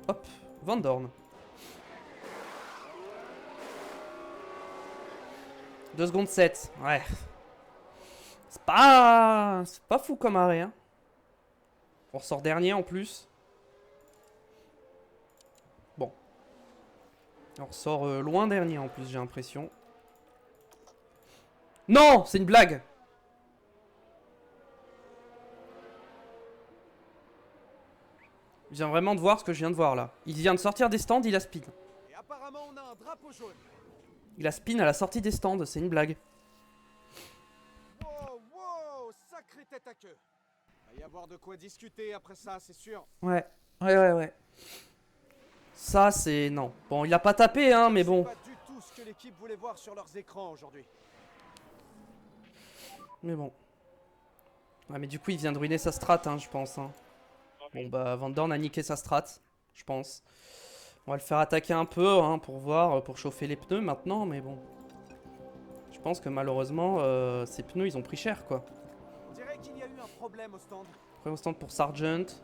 Speaker 1: Hop, Van Dorn. 2 secondes 7. Ouais. C'est pas fou comme arrêt. Hein. On ressort dernier en plus. Bon. On ressort loin dernier en plus, j'ai l'impression. Non, c'est une blague. Je viens vraiment de voir ce que je viens de voir là. Il vient de sortir des stands, il a spin.
Speaker 2: Et apparemment, on a un drapeau jaune.
Speaker 1: Il a spin à la sortie des stands, c'est une blague.
Speaker 2: Wow, wow, sacrée tête à queue. Va y avoir de quoi discuter après ça, c'est sûr.
Speaker 1: Ouais. Ça, c'est... Non. Bon, il a pas tapé, hein, mais bon.
Speaker 2: C'est pas du tout ce que l'équipe voulait voir sur leurs écrans aujourd'hui.
Speaker 1: Mais bon. Ouais, mais du coup, il vient de ruiner sa strat, hein, je pense. Hein. Bon, bah, Van Dorn a niqué sa strat, je pense. On va le faire attaquer un peu, hein, pour voir, pour chauffer les pneus maintenant, mais bon. Je pense que malheureusement, ces pneus, ils ont pris cher, quoi.
Speaker 2: On dirait qu'il y a eu un problème au stand.
Speaker 1: Après, au stand pour Sargent.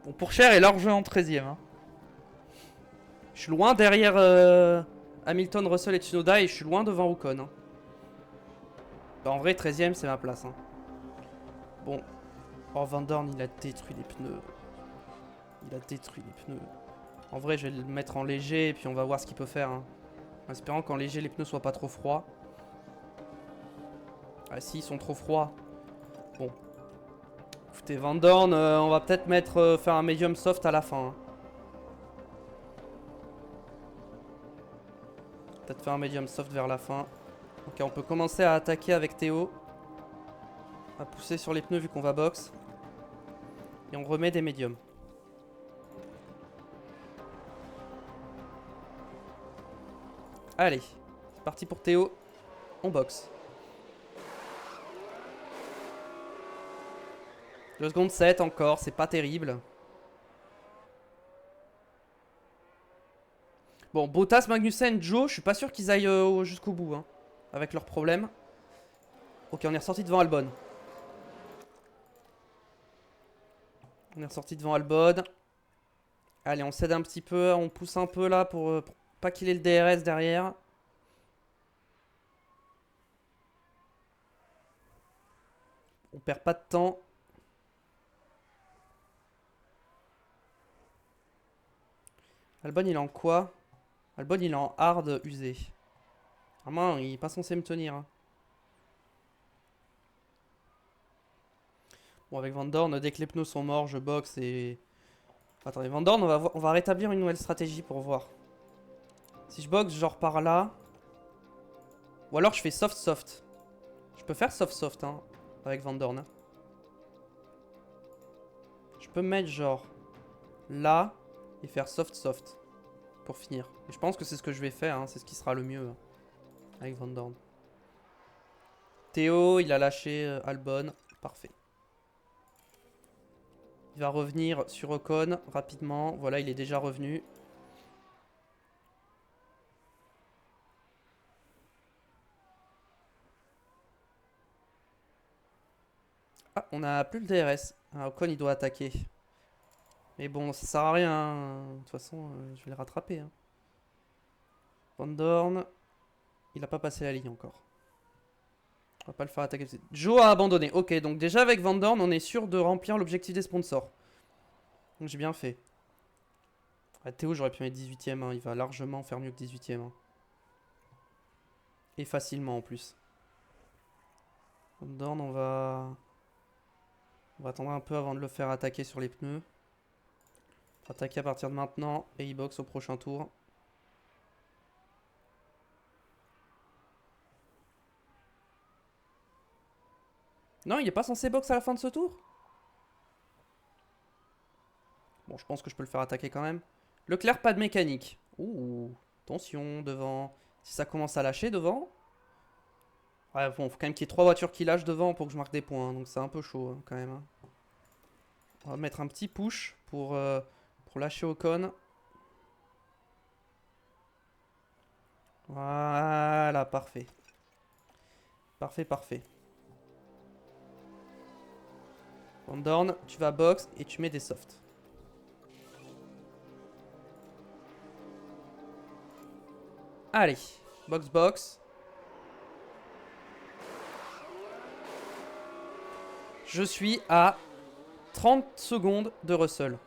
Speaker 1: Bon, pour cher est largement en 13ème. Hein. Je suis loin derrière Hamilton, Russell et Tsunoda et je suis loin devant Ocon. Hein. Bah, en vrai, 13ème, c'est ma place. Hein. Bon. Oh, Van Dorn, il a détruit les pneus. Il a détruit les pneus. En vrai, je vais le mettre en léger et puis on va voir ce qu'il peut faire. Hein. En espérant qu'en léger, les pneus soient pas trop froids. Ah, si, ils sont trop froids. Bon. Écoutez, Van Dorn, on va peut-être mettre faire un medium soft à la fin. Hein. Peut-être faire un medium soft vers la fin. Ok, on peut commencer à attaquer avec Théo. On va pousser sur les pneus vu qu'on va box. Et on remet des médiums. Allez, c'est parti pour Théo. On boxe. 2 secondes 7 encore, c'est pas terrible. Bon, Bottas, Magnussen, Joe, je suis pas sûr qu'ils aillent jusqu'au bout. Hein, avec leurs problèmes. Ok, on est ressorti devant Albon. On est ressorti devant Albon. Allez, on cède un petit peu, on pousse un peu là pour pas qu'il ait le DRS derrière. On perd pas de temps. Albon, il est en quoi? Albon, il est en hard usé. Vraiment, il est pas censé me tenir. Hein. Bon, avec Van Dorn, dès que les pneus sont morts, je boxe et... Attendez, Van Dorn, on va rétablir une nouvelle stratégie pour voir. Si je boxe genre par là... Ou alors je fais soft-soft. Je peux faire soft-soft, hein, avec Van Dorn. Hein. Je peux me mettre genre là et faire soft-soft pour finir. Et je pense que c'est ce que je vais faire, hein, c'est ce qui sera le mieux hein, avec Van Dorn. Théo, il a lâché Albon, parfait. Il va revenir sur Ocon rapidement. Voilà, il est déjà revenu. Ah, on a plus le DRS. Ah, Ocon, il doit attaquer. Mais bon, ça sert à rien. Hein. De toute façon, je vais le rattraper. Hein. Van Dorn, il a pas passé la ligne encore. On va pas le faire attaquer. Joe a abandonné. Ok, donc déjà avec Van Dorn, on est sûr de remplir l'objectif des sponsors. Donc j'ai bien fait. Ah, Théo, j'aurais pu mettre 18ème. Hein. Il va largement faire mieux que 18ème. Hein. Et facilement en plus. Van Dorn, on va attendre un peu avant de le faire attaquer sur les pneus. Attaquer à partir de maintenant et il boxe au prochain tour. Non, il est pas censé box à la fin de ce tour. Bon, je pense que je peux le faire attaquer quand même. Leclerc, pas de mécanique. Ouh, attention, devant. Si ça commence à lâcher devant. Ouais, bon, faut quand même qu'il y ait 3 voitures qui lâchent devant pour que je marque des points. Hein, donc c'est un peu chaud hein, quand même. Hein. On va mettre un petit push pour lâcher Ocon. Voilà, parfait. Parfait, parfait. Van Dorn, tu vas box et tu mets des softs. Allez, box box. Je suis à 30 secondes de Russell.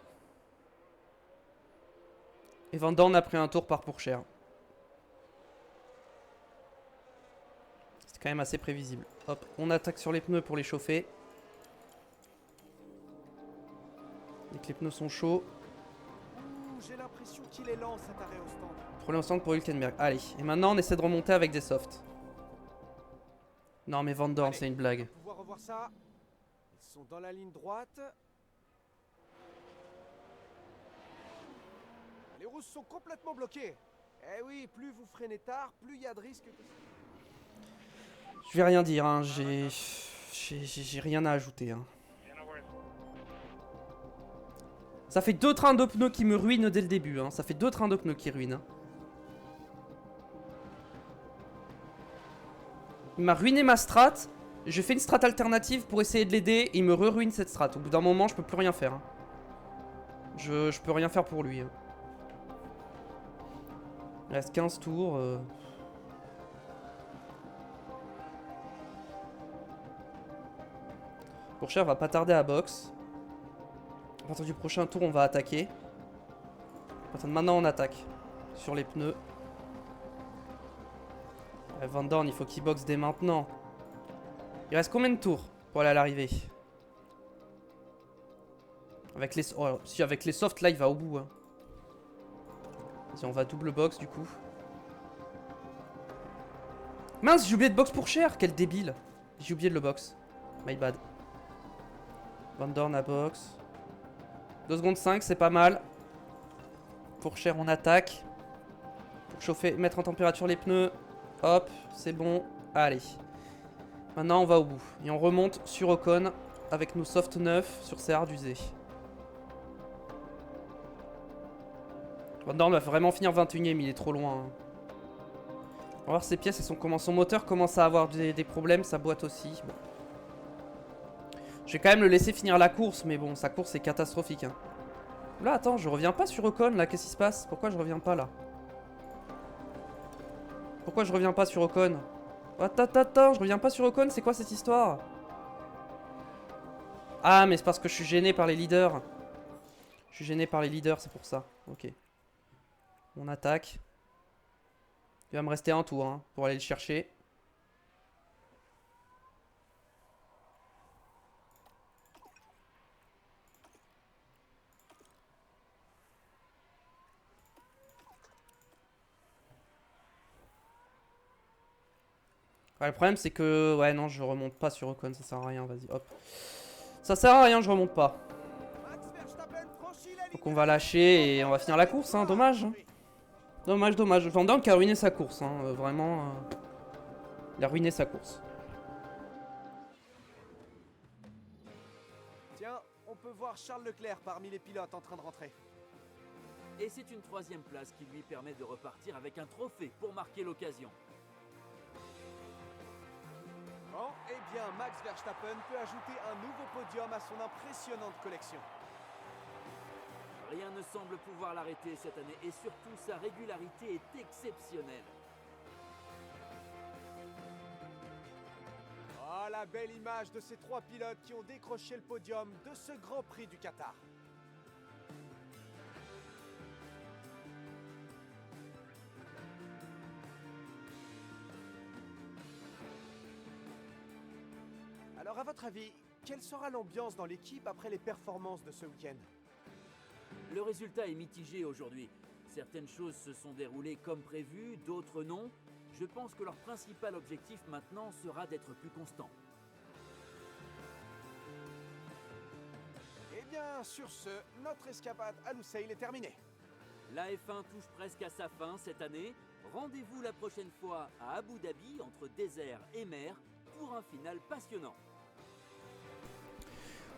Speaker 1: Et Van Dorn a pris un tour par Pourchaire. C'est quand même assez prévisible. Hop, on attaque sur les pneus pour les chauffer. Dès que les pneus sont chauds.
Speaker 2: J'ai l'impression qu'il est lent cet arrêt au stand.
Speaker 1: Problème au stand pour Hülkenberg. Allez, et maintenant on essaie de remonter avec des softs. Non mais Van Dorn, c'est une blague.
Speaker 2: On va pouvoir revoir ça. Ils sont dans la ligne droite. Les rousses sont complètement bloquées. Eh oui, plus vous freinez tard, plus il y a de risques que...
Speaker 1: Je vais rien dire, hein. J'ai rien à ajouter. Hein. Ça fait 2 trains de pneus qui me ruinent dès le début. Hein. Ça fait 2 trains de pneus qui ruinent. Hein. Il m'a ruiné ma strat. Je fais une strat alternative pour essayer de l'aider. Il me ruine cette strat. Au bout d'un moment, je peux plus rien faire. Hein. Je peux rien faire pour lui. Hein. Il reste 15 tours. Pourchère va pas tarder à box. À partir du prochain tour, on va attaquer. À partir de maintenant, on attaque. Sur les pneus. Van Dorn, il faut qu'il boxe dès maintenant. Il reste combien de tours pour aller à l'arrivée? Avec les... Oh, si avec les softs, là, il va au bout. Hein. Vas-y, on va double box, du coup. Mince, j'ai oublié de box pour cher. Quel débile. J'ai oublié de le box. My bad. Van Dorn à box. 2 secondes 5, c'est pas mal. Pour cher, on attaque. Pour chauffer, mettre en température les pneus. Hop, c'est bon. Allez. Maintenant, on va au bout. Et on remonte sur Ocon avec nos soft 9 sur ses hards usés. Van Dorn va vraiment finir 21ème, il est trop loin. Hein. On va voir ses pièces, son moteur commence à avoir des problèmes, sa boîte aussi. Bon. Je vais quand même le laisser finir la course, mais bon, sa course est catastrophique. Hein. Là, attends, je reviens pas sur Ocon, là, qu'est-ce qui se passe? Pourquoi je reviens pas, là? Pourquoi je reviens pas sur Ocon? Attends, je reviens pas sur Ocon, c'est quoi cette histoire? Ah, mais c'est parce que je suis gêné par les leaders. Je suis gêné par les leaders, c'est pour ça. Ok. On attaque. Il va me rester un tour, hein, pour aller le chercher. Ouais, le problème c'est que... Ouais non, je remonte pas sur Ocon, ça sert à rien, vas-y, hop. Ça sert à rien, je remonte pas. Donc on va lâcher et on va finir la course, hein, dommage. Dommage. Van Dorn qui a ruiné sa course, hein, vraiment. Il a ruiné sa course.
Speaker 2: Tiens, on peut voir Charles Leclerc parmi les pilotes en train de rentrer.
Speaker 3: Et c'est une 3e place qui lui permet de repartir avec un trophée pour marquer l'occasion.
Speaker 2: Bon, eh bien, Max Verstappen peut ajouter un nouveau podium à son impressionnante collection.
Speaker 3: Rien ne semble pouvoir l'arrêter cette année et surtout sa régularité est exceptionnelle.
Speaker 2: Oh, la belle image de ces 3 pilotes qui ont décroché le podium de ce Grand Prix du Qatar. Alors, à votre avis, quelle sera l'ambiance dans l'équipe après les performances de ce week-end?
Speaker 3: Le résultat est mitigé aujourd'hui. Certaines choses se sont déroulées comme prévu, d'autres non. Je pense que leur principal objectif maintenant sera d'être plus constant.
Speaker 2: Eh bien, sur ce, notre escapade à Lusail est terminée.
Speaker 3: La F1 touche presque à sa fin cette année. Rendez-vous la prochaine fois à Abu Dhabi, entre désert et mer, pour un final passionnant.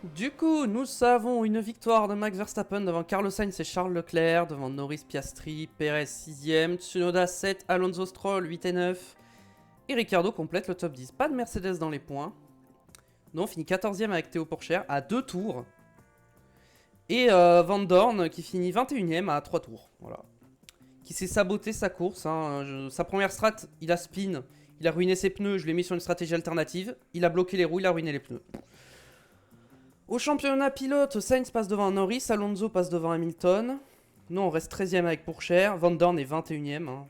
Speaker 1: Du coup, nous avons une victoire de Max Verstappen devant Carlos Sainz et Charles Leclerc, devant Norris, Piastri, Perez 6ème, Tsunoda 7, Alonso Stroll 8 et 9, et Ricciardo complète le top 10. Pas de Mercedes dans les points. Donc on finit 14ème avec Théo Pourchaire à 2 tours. Et Van Dorn qui finit 21ème à 3 tours. Voilà. Qui s'est saboté sa course. Hein. Sa première strat, il a spin, il a ruiné ses pneus, je l'ai mis sur une stratégie alternative. Il a bloqué les roues, il a ruiné les pneus. Au championnat pilote, Sainz passe devant Norris, Alonso passe devant Hamilton. Nous, on reste 13ème avec Pourchaire. Van Dorn est 21ème. Hein.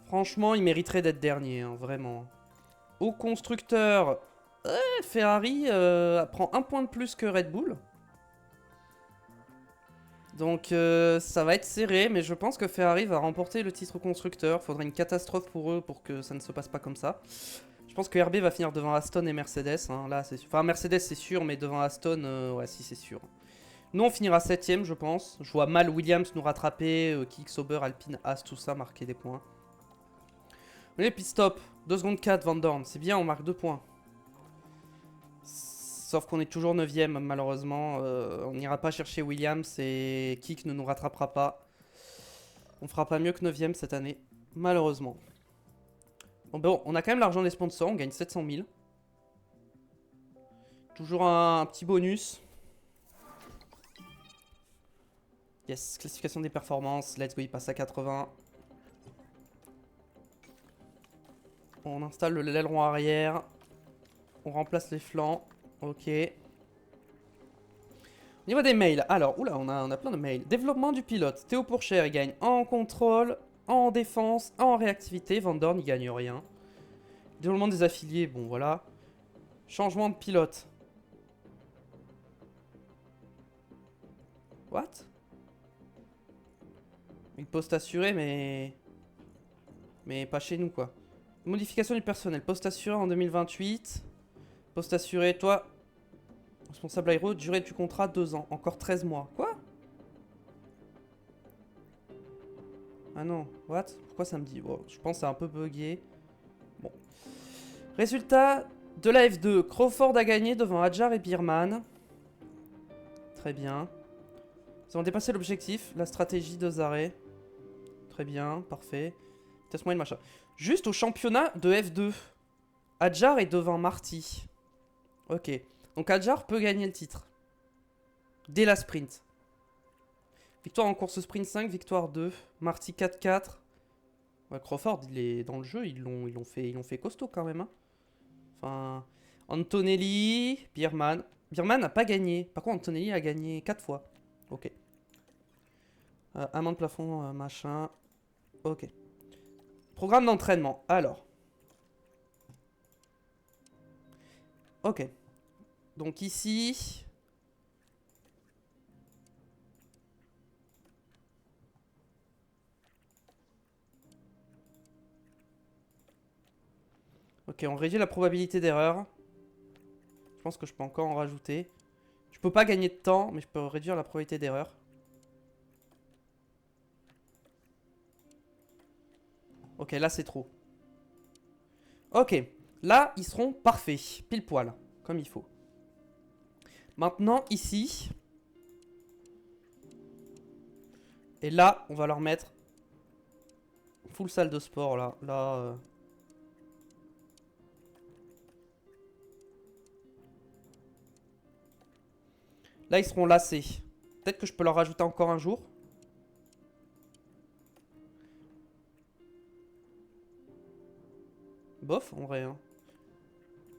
Speaker 1: Franchement, il mériterait d'être dernier, hein, vraiment. Au constructeur, Ferrari prend un point de plus que Red Bull. Donc ça va être serré, mais je pense que Ferrari va remporter le titre constructeur. Faudrait une catastrophe pour eux pour que ça ne se passe pas comme ça. Je pense que RB va finir devant Aston et Mercedes. Hein. Là, enfin, Mercedes c'est sûr, mais devant Aston, ouais, si c'est sûr. Nous, on finira 7ème, je pense. Je vois mal Williams nous rattraper. Kik, Sauber, Alpine, As, tout ça, marquer des points. Les pit stop. 2 secondes 4, Van Dorn. C'est bien, on marque 2 points. Sauf qu'on est toujours 9ème, malheureusement. On n'ira pas chercher Williams et Kik ne nous rattrapera pas. On fera pas mieux que 9ème cette année, malheureusement. Bon, on a quand même l'argent des sponsors. On gagne 700 000. Toujours un petit bonus. Yes, classification des performances. Let's go, il passe à 80. On installe l'aileron arrière. On remplace les flancs. Ok. Au niveau des mails. Alors, oula, on a plein de mails. Développement du pilote. Théo Pourchère, il gagne en contrôle, en défense, en réactivité. Van Dorn, il gagne rien. Développement des affiliés, bon voilà. Changement de pilote. What? Une poste assurée, mais pas chez nous, quoi. Modification du personnel. Poste assuré en 2028. Poste assuré, toi. Responsable aéro, durée du contrat 2 ans. Encore 13 mois. Quoi? Ah non, what? Pourquoi ça me dit? Oh, je pense que c'est un peu bugué. Bon. Résultat de la F2. Crawford a gagné devant Adjar et Bierman. Très bien. Ils ont dépassé l'objectif. La stratégie 2 arrêts. Très bien, parfait. Test moyen machin. Juste au championnat de F2. Adjar est devant Marty. Ok. Donc Adjar peut gagner le titre. Dès la sprint. Victoire en course sprint 5, victoire 2. Marty 4-4. Ouais, Crawford, il est dans le jeu. Ils l'ont fait costaud quand même. Hein. Enfin, Antonelli, Bierman. Bierman n'a pas gagné. Par contre, Antonelli a gagné 4 fois. Ok. Amende plafond, machin. Ok. Programme d'entraînement. Alors. Ok. Donc ici... Ok, on réduit la probabilité d'erreur. Je pense que je peux encore en rajouter. Je peux pas gagner de temps, mais je peux réduire la probabilité d'erreur. Ok, là c'est trop. Ok, là ils seront parfaits, pile poil, comme il faut. Maintenant ici. Et là, on va leur mettre full salle de sport là. Là ils seront lassés. Peut-être que je peux leur rajouter encore un jour. Bof, en vrai. Hein.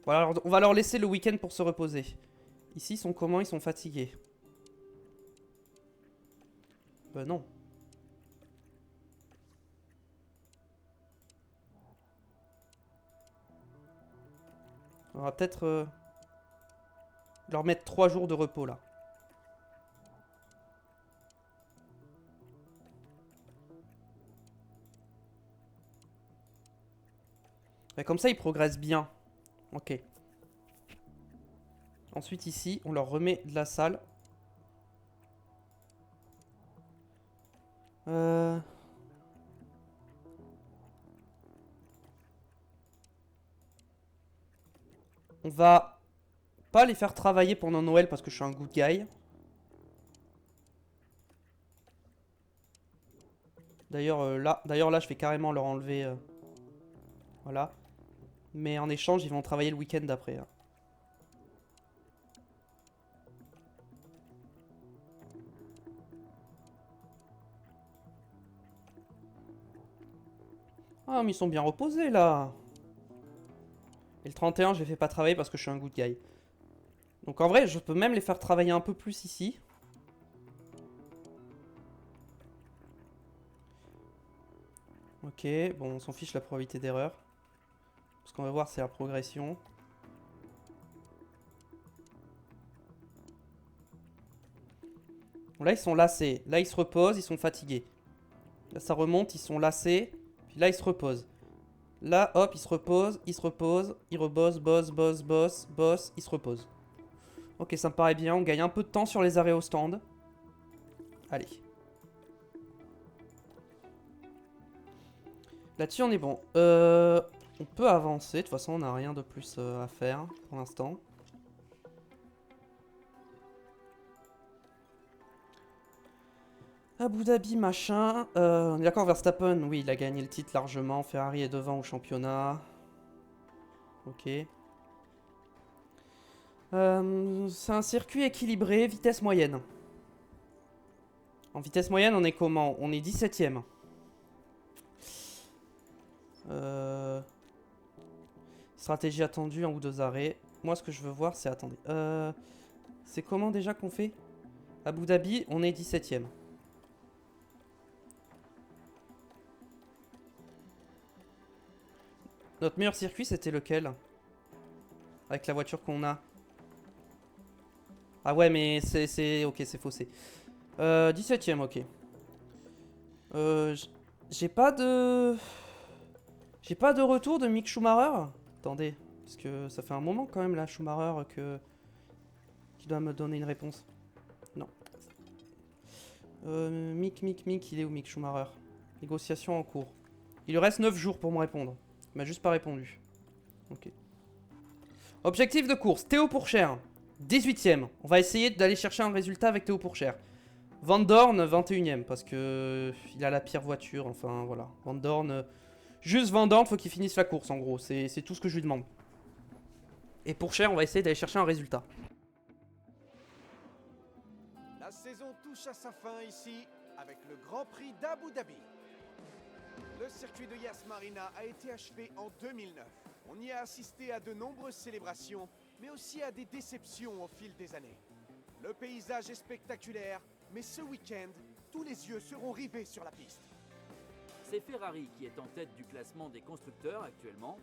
Speaker 1: Voilà, alors, on va leur laisser le week-end pour se reposer. Ici, ils sont comment? Ils sont fatigués. Non. On va peut-être leur mettre 3 jours de repos là. Et comme ça, ils progressent bien. Ok. Ensuite, ici, on leur remet de la salle. On va pas les faire travailler pendant Noël parce que je suis un good guy. D'ailleurs, là, je vais carrément leur enlever... voilà. Mais en échange, ils vont travailler le week-end d'après. Hein. Ah, mais ils sont bien reposés, là. Et le 31, je les fais pas travailler parce que je suis un good guy. Donc en vrai, je peux même les faire travailler un peu plus ici. Ok, bon, on s'en fiche la probabilité d'erreur. Ce qu'on va voir, c'est la progression. Bon, là, ils sont lassés. Là, ils se reposent, ils sont fatigués. Là, ça remonte, ils sont lassés. Puis là, ils se reposent. Là, hop, ils se reposent, ils rebossent, boss, ils se reposent. Ok, ça me paraît bien. On gagne un peu de temps sur les arrêts au stand. Allez. Là-dessus, on est bon. On peut avancer. De toute façon, on n'a rien de plus à faire pour l'instant. Abu Dhabi, machin. On est d'accord, Verstappen, oui, il a gagné le titre largement. Ferrari est devant au championnat. Ok. C'est un circuit équilibré, vitesse moyenne. En vitesse moyenne, on est comment? On est 17ème. Stratégie attendue, 1 ou 2 arrêts. Moi, ce que je veux voir, c'est... Attendez. C'est comment déjà qu'on fait? Abu Dhabi, on est 17ème. Notre meilleur circuit, c'était lequel? Avec la voiture qu'on a. Ah ouais, mais c'est... Ok, c'est faussé. 17ème, ok. J'ai pas de... J'ai pas de retour de Mick Schumacher. Attendez, parce que ça fait un moment quand même, là, Schumacher, qui doit me donner une réponse. Non. Mick, il est où, Mick Schumacher? Négociation en cours. Il lui reste 9 jours pour me répondre. Il m'a juste pas répondu. Ok. Objectif de course, Théo Pourchaire, 18ème. On va essayer d'aller chercher un résultat avec Théo Pourchaire. Van Dorn, 21ème, parce que il a la pire voiture, enfin voilà. Van Dorn, juste Van Dorn, faut qu'il finisse la course en gros, c'est tout ce que je lui demande. Et Pourchaire, on va essayer d'aller chercher un résultat.
Speaker 2: La saison touche à sa fin ici, avec le Grand Prix d'Abu Dhabi. Le circuit de Yas Marina a été achevé en 2009. On y a assisté à de nombreuses célébrations, mais aussi à des déceptions au fil des années. Le paysage est spectaculaire, mais ce week-end, tous les yeux seront rivés sur la piste.
Speaker 3: C'est Ferrari qui est en tête du classement des constructeurs actuellement.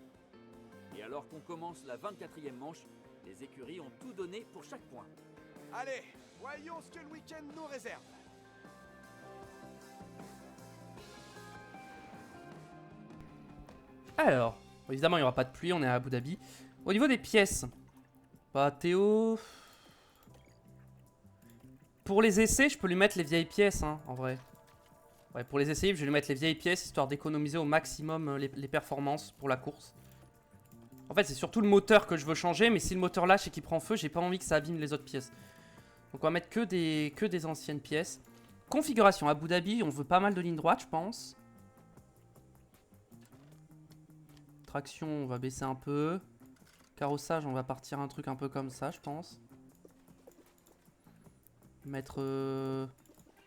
Speaker 3: Et alors qu'on commence la 24e manche, les écuries ont tout donné pour chaque point.
Speaker 2: Allez, voyons ce que le week-end nous réserve.
Speaker 1: Alors, évidemment, il n'y aura pas de pluie, on est à Abu Dhabi. Au niveau des pièces, bah Théo... Pour les essais, je peux lui mettre les vieilles pièces, hein, en vrai. Ouais, pour les essais, je vais lui mettre les vieilles pièces, histoire d'économiser au maximum les performances pour la course. En fait, c'est surtout le moteur que je veux changer, mais si le moteur lâche et qu'il prend feu, j'ai pas envie que ça abîme les autres pièces. Donc on va mettre que des anciennes pièces. Configuration, Abu Dhabi, on veut pas mal de lignes droites, je pense. Traction, on va baisser un peu. Carrossage, on va partir un truc un peu comme ça, je pense. Mettre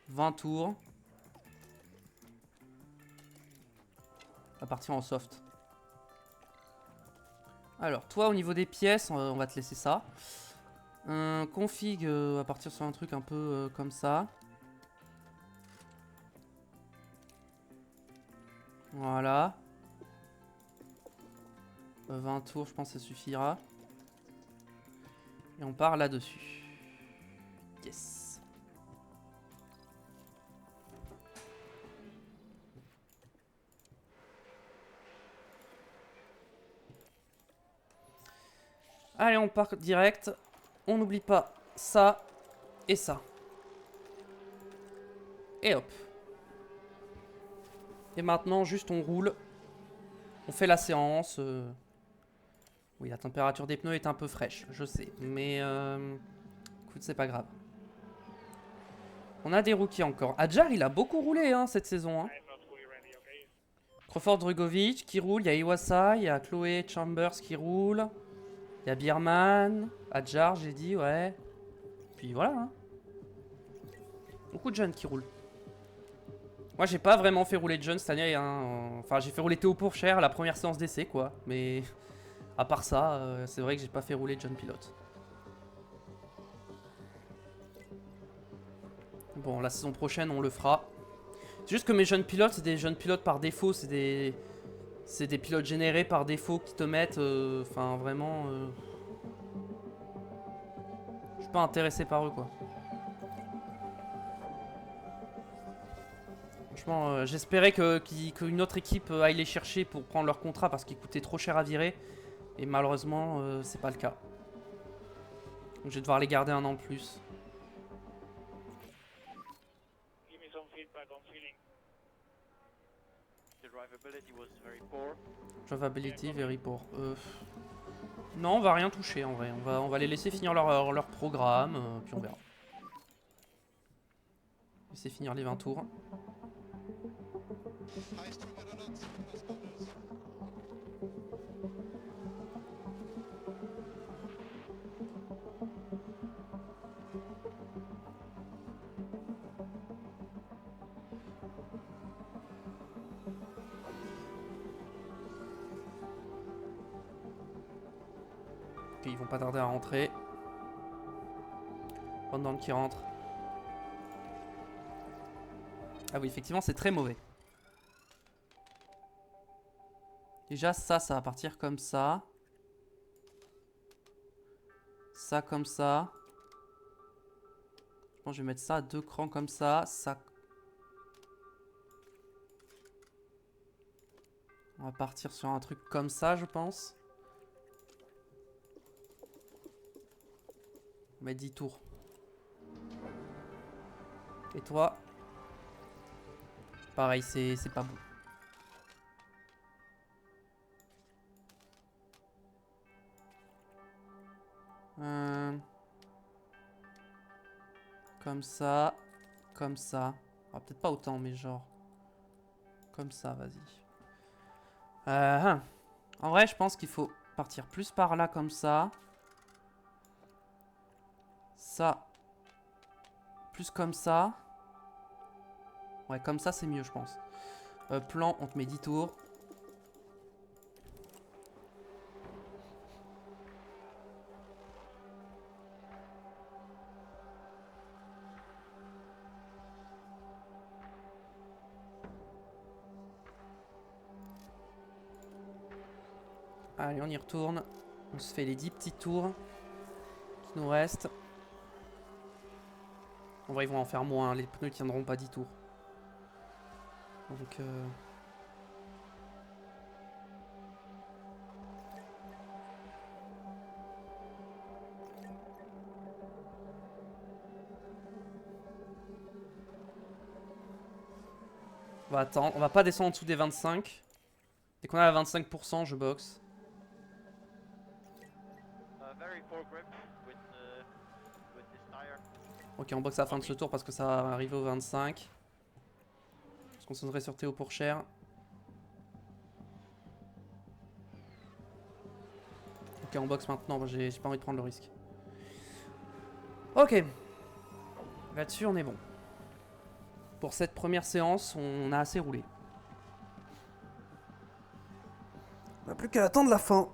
Speaker 1: 20 tours. On va partir en soft. Alors, toi, au niveau des pièces, on va te laisser ça. Config, on va partir sur un truc un peu comme ça. Voilà. 20 tours, je pense que ça suffira. Et on part là-dessus. Yes. Allez, on part direct. On n'oublie pas ça et ça. Et hop. Et maintenant, juste on roule. On fait la séance. Oui, la température des pneus est un peu fraîche, je sais. Mais écoute, c'est pas grave. On a des rookies encore. Adjar, il a beaucoup roulé hein, cette saison. Hein. Crawford Drugovic qui roule. Il y a Iwasa, il y a Chloé Chambers qui roule. Il y a Bierman. Adjar, j'ai dit, ouais. Puis voilà. Hein. Beaucoup de jeunes qui roulent. Moi, j'ai pas vraiment fait rouler de jeunes cette année. Hein. Enfin, j'ai fait rouler Théo Pourchaire la première séance d'essai, quoi. Mais à part ça, c'est vrai que j'ai pas fait rouler de jeunes pilotes. Bon, la saison prochaine, on le fera. C'est juste que mes jeunes pilotes, c'est des jeunes pilotes par défaut. C'est des pilotes générés par défaut qui te mettent... Enfin, vraiment... Je suis pas intéressé par eux, quoi. Franchement, j'espérais qu'une autre équipe aille les chercher pour prendre leur contrat parce qu'ils coûtaient trop cher à virer. Et malheureusement, c'est pas le cas. Donc je vais devoir les garder un an de plus.
Speaker 4: Give me some feedback on feeling. The drivability was very poor.
Speaker 1: Drivability, very poor. Non, on va rien toucher en vrai. On va les laisser finir leur programme, puis on verra. Laisser finir les 20 tours. Ok, ils vont pas tarder à rentrer. Pendant qui rentre. Ah oui, effectivement, c'est très mauvais. Déjà, ça va partir comme ça. Ça comme ça. Je pense que je vais mettre ça à 2 crans comme ça. Ça. On va partir sur un truc comme ça, je pense. On met 10 tours. Et toi? Pareil, c'est pas bon. Comme ça. Comme ça. Ah, peut-être pas autant, mais genre. Comme ça, vas-y. En vrai, je pense qu'il faut partir plus par là, comme ça. Ça. Plus comme ça. Ouais, comme ça, c'est mieux, je pense. Plan, on te met 10 tours. Allez, on y retourne. On se fait les 10 petits tours qui nous restent. En vrai, ils vont en faire moins. Les pneus tiendront pas 10 tours. Donc... on va attendre. On va pas descendre en dessous des 25. Dès qu'on est à 25%, je boxe.
Speaker 4: Very poor grip with this tire.
Speaker 1: Ok, on boxe à la fin de ce tour parce que ça va arriver au 25. On va se concentrer sur Théo pour cher. Ok, on boxe maintenant. J'ai pas envie de prendre le risque. Ok. Là-dessus, on est bon. Pour cette première séance, on a assez roulé. On n'a plus qu'à attendre la fin.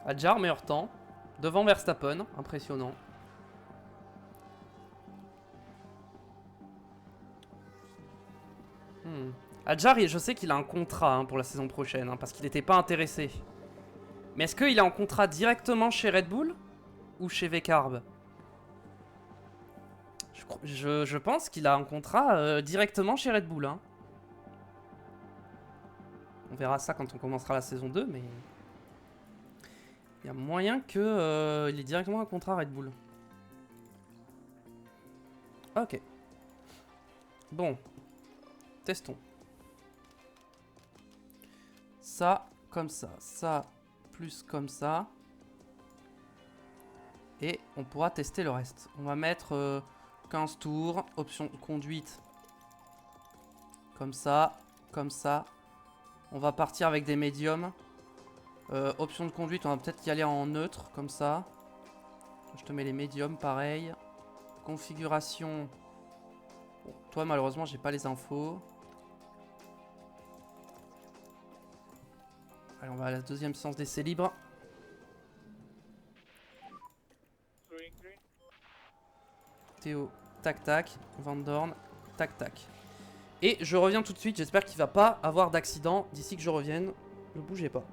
Speaker 1: Hadjar, meilleur temps. Devant Verstappen, impressionnant. Hadjar, je sais qu'il a un contrat pour la saison prochaine, parce qu'il n'était pas intéressé. Mais est-ce qu'il est en contrat directement chez Red Bull ou chez VCarb? Je pense qu'il a un contrat directement chez Red Bull. On verra ça quand on commencera la saison 2, mais... il y a moyen qu'il ait directement un contrat Red Bull. Ok. Bon. Testons. Ça, comme ça. Ça, plus comme ça. Et on pourra tester le reste. On va mettre 15 tours. Option conduite. Comme ça. Comme ça. On va partir avec des médiums. Option de conduite, on va peut-être y aller en neutre, comme ça. Je te mets les médiums, pareil. Configuration. Bon, toi, malheureusement, j'ai pas les infos. Allez, on va à la deuxième séance d'essai libre.
Speaker 4: Green, green.
Speaker 1: Théo, tac tac. Van Dorn, tac tac. Et je reviens tout de suite, j'espère qu'il va pas avoir d'accident d'ici que je revienne. Ne bougez pas.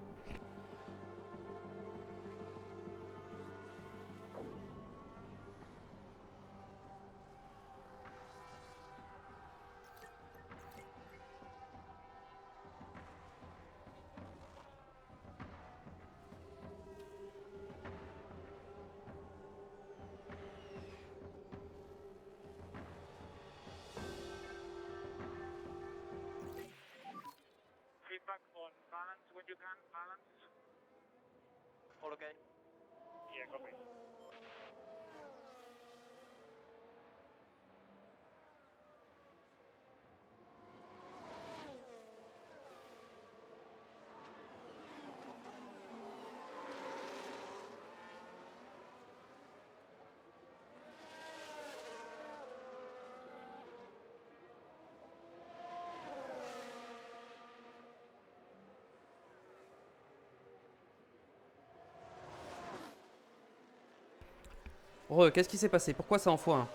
Speaker 4: All okay?
Speaker 5: Yeah, copy.
Speaker 1: Qu'est-ce qui s'est passé? Pourquoi ça en fout un?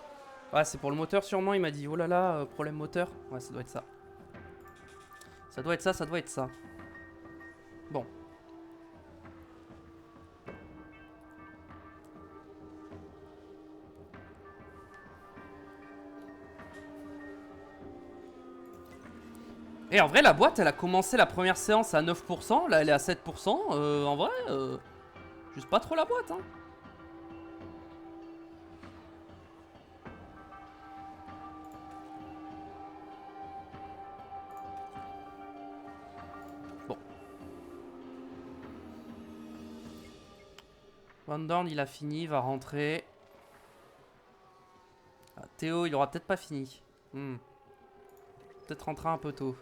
Speaker 1: Ah, c'est pour le moteur sûrement, il m'a dit. Oh là là, problème moteur. Ouais, ça doit être ça. Ça doit être ça, ça doit être ça. Bon. Et en vrai, la boîte, elle a commencé la première séance à 9%. Là, elle est à 7%. En vrai, juste pas trop la boîte, hein. Bon. Van Dorn, il a fini, il va rentrer. Ah, Théo, il aura peut-être pas fini. Peut-être rentrer un peu tôt.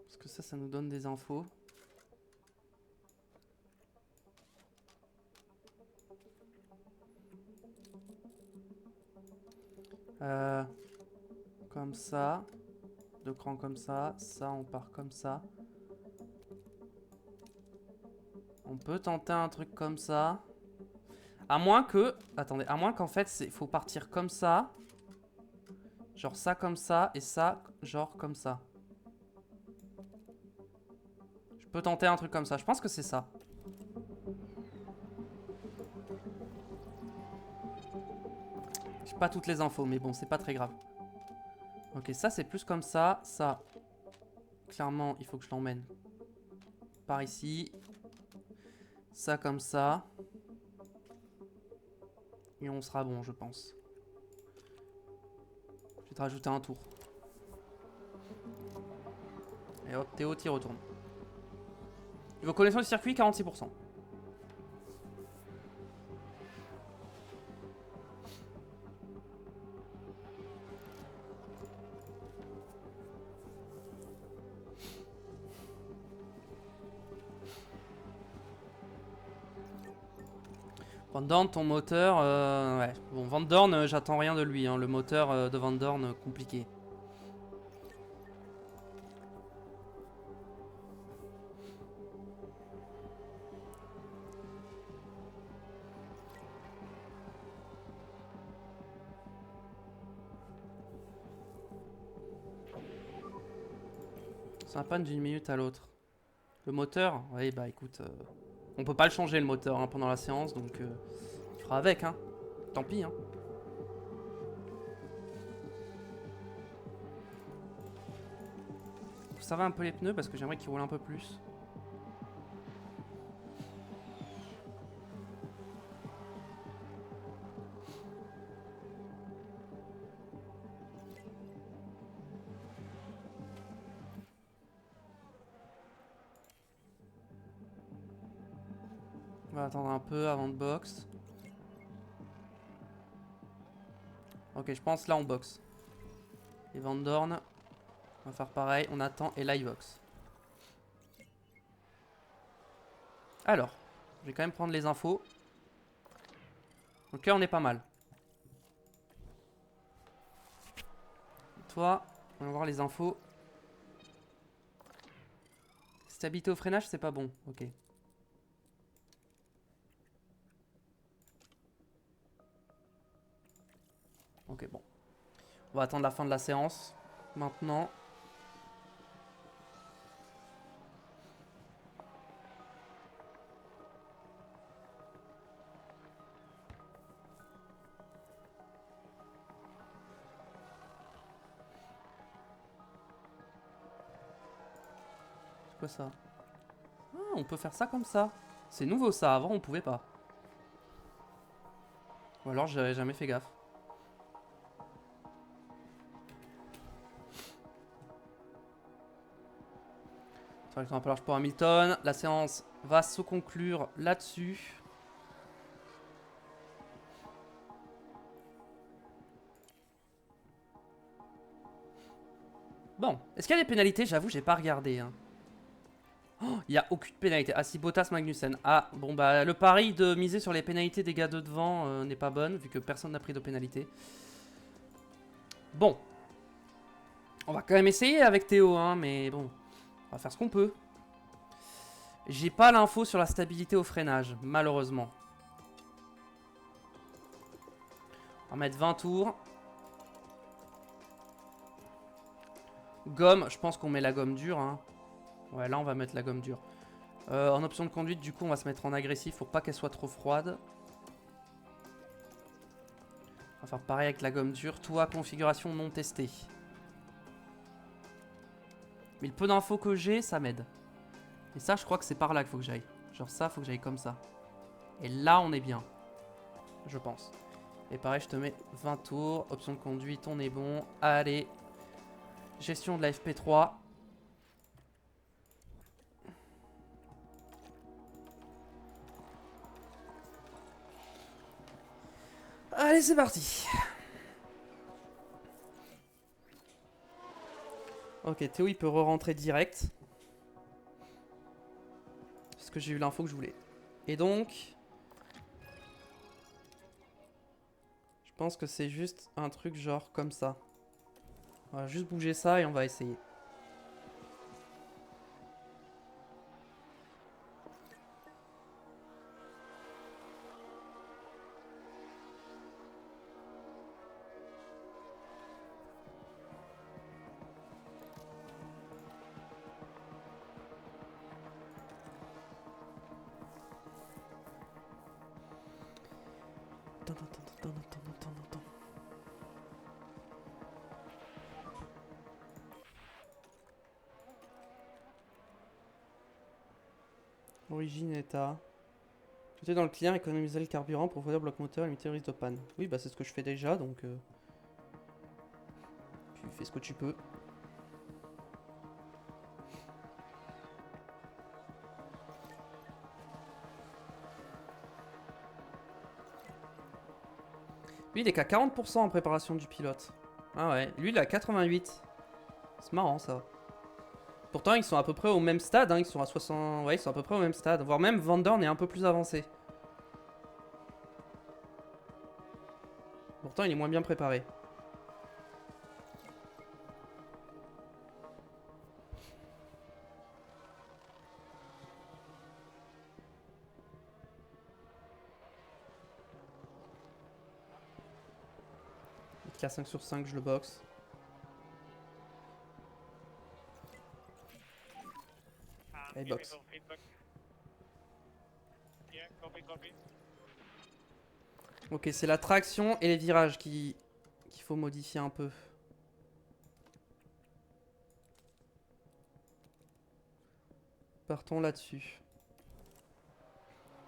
Speaker 1: Parce que ça nous donne des infos. Comme ça. 2 crans comme ça. Ça, on part comme ça. On peut tenter un truc comme ça. À moins que... Attendez, à moins qu'en fait, il faut partir comme ça. Genre ça comme ça. Et ça, genre comme ça. Je peux tenter un truc comme ça. Je pense que c'est ça. J'ai pas toutes les infos, mais bon, c'est pas très grave. Ok, ça, c'est plus comme ça. Ça, clairement, il faut que je l'emmène par ici. Ça comme ça. Et on sera bon, je pense. Je vais te rajouter un tour. Et hop, Théo, t'y retournes. Niveau connaissance du circuit, 46%. Van Dorn, ton moteur, ouais. Bon, Van Dorn, j'attends rien de lui, hein. Le moteur de Van Dorn, compliqué. Ça va pas d'une minute à l'autre. Le moteur, oui, bah écoute, on peut pas le changer le moteur hein, pendant la séance, donc tu feras avec, hein. Tant pis, hein. Ça va un peu les pneus parce que j'aimerais qu'ils roulent un peu plus. On va attendre un peu avant de box. Ok, je pense là on boxe. Et Van Dorn, on va faire pareil, on attend et là il boxe. Alors, je vais quand même prendre les infos. Donc là on est pas mal. Toi, on va voir les infos. Stabilité au freinage, c'est pas bon. Ok. Ok, bon. On va attendre la fin de la séance. Maintenant. C'est quoi ça? Ah, on peut faire ça comme ça. C'est nouveau ça, avant on pouvait pas. Ou alors j'avais jamais fait gaffe. Trajectoire un peu large pour Hamilton. La séance va se conclure là-dessus. Bon, est-ce qu'il y a des pénalités? J'avoue, j'ai pas regardé. Hein. Oh, il n'y a aucune pénalité. Ah si, Bottas, Magnussen. Ah, bon bah le pari de miser sur les pénalités des gars de devant n'est pas bonne, vu que personne n'a pris de pénalité. Bon. On va quand même essayer avec Théo, hein, mais bon. On va faire ce qu'on peut. J'ai pas l'info sur la stabilité au freinage, malheureusement. On va mettre 20 tours. Gomme, je pense qu'on met la gomme dure. Hein. Ouais, là on va mettre la gomme dure. En option de conduite, du coup, on va se mettre en agressif pour pas qu'elle soit trop froide. On va faire pareil avec la gomme dure. Toi, configuration non testée. Mais le peu d'infos que j'ai, ça m'aide. Et ça, je crois que c'est par là qu'il faut que j'aille. Genre ça, faut que j'aille comme ça. Et là, on est bien. Je pense. Et pareil, je te mets 20 tours. Option de conduite, on est bon. Allez. Gestion de la FP3. Allez, c'est parti. Ok, Théo, il peut re-rentrer direct. Parce que j'ai eu l'info que je voulais. Et donc... Je pense que c'est juste un truc genre comme ça. On va juste bouger ça et on va essayer. Origine état. Jeter dans le client, économiser le carburant pour fournir le bloc moteur et limiter le risque de panne. Oui, bah c'est ce que je fais déjà, donc... Tu fais ce que tu peux. Lui, il est qu'à 40% en préparation du pilote. Ah ouais, lui, il est à 88. C'est marrant, ça. Pourtant, ils sont à peu près au même stade, hein. Ils sont à 60... Ouais, ils sont à peu près au même stade. Voire même Van Dorn est un peu plus avancé. Pourtant, il est moins bien préparé. Il est à 5 sur 5, je le boxe. Allez, boxe. Ok, c'est la traction et les virages qu'il faut modifier un peu. Partons là-dessus.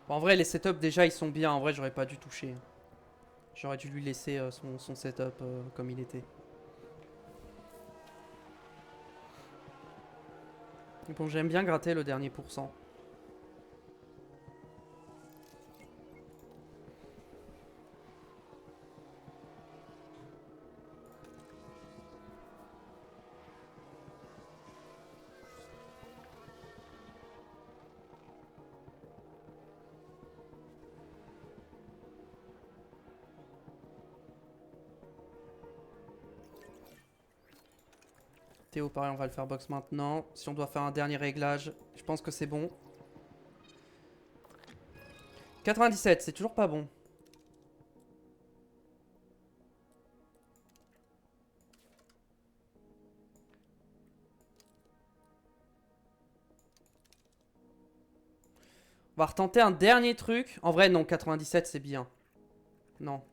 Speaker 1: Bon, en vrai, les setups, déjà, ils sont bien. En vrai, j'aurais pas dû toucher. J'aurais dû lui laisser son setup comme il était. Bon, j'aime bien gratter le dernier pourcent. Théo, pareil, on va le faire box maintenant. Si on doit faire un dernier réglage, je pense que c'est bon. 97, c'est toujours pas bon. On va retenter un dernier truc. En vrai, non, 97, c'est bien. Non.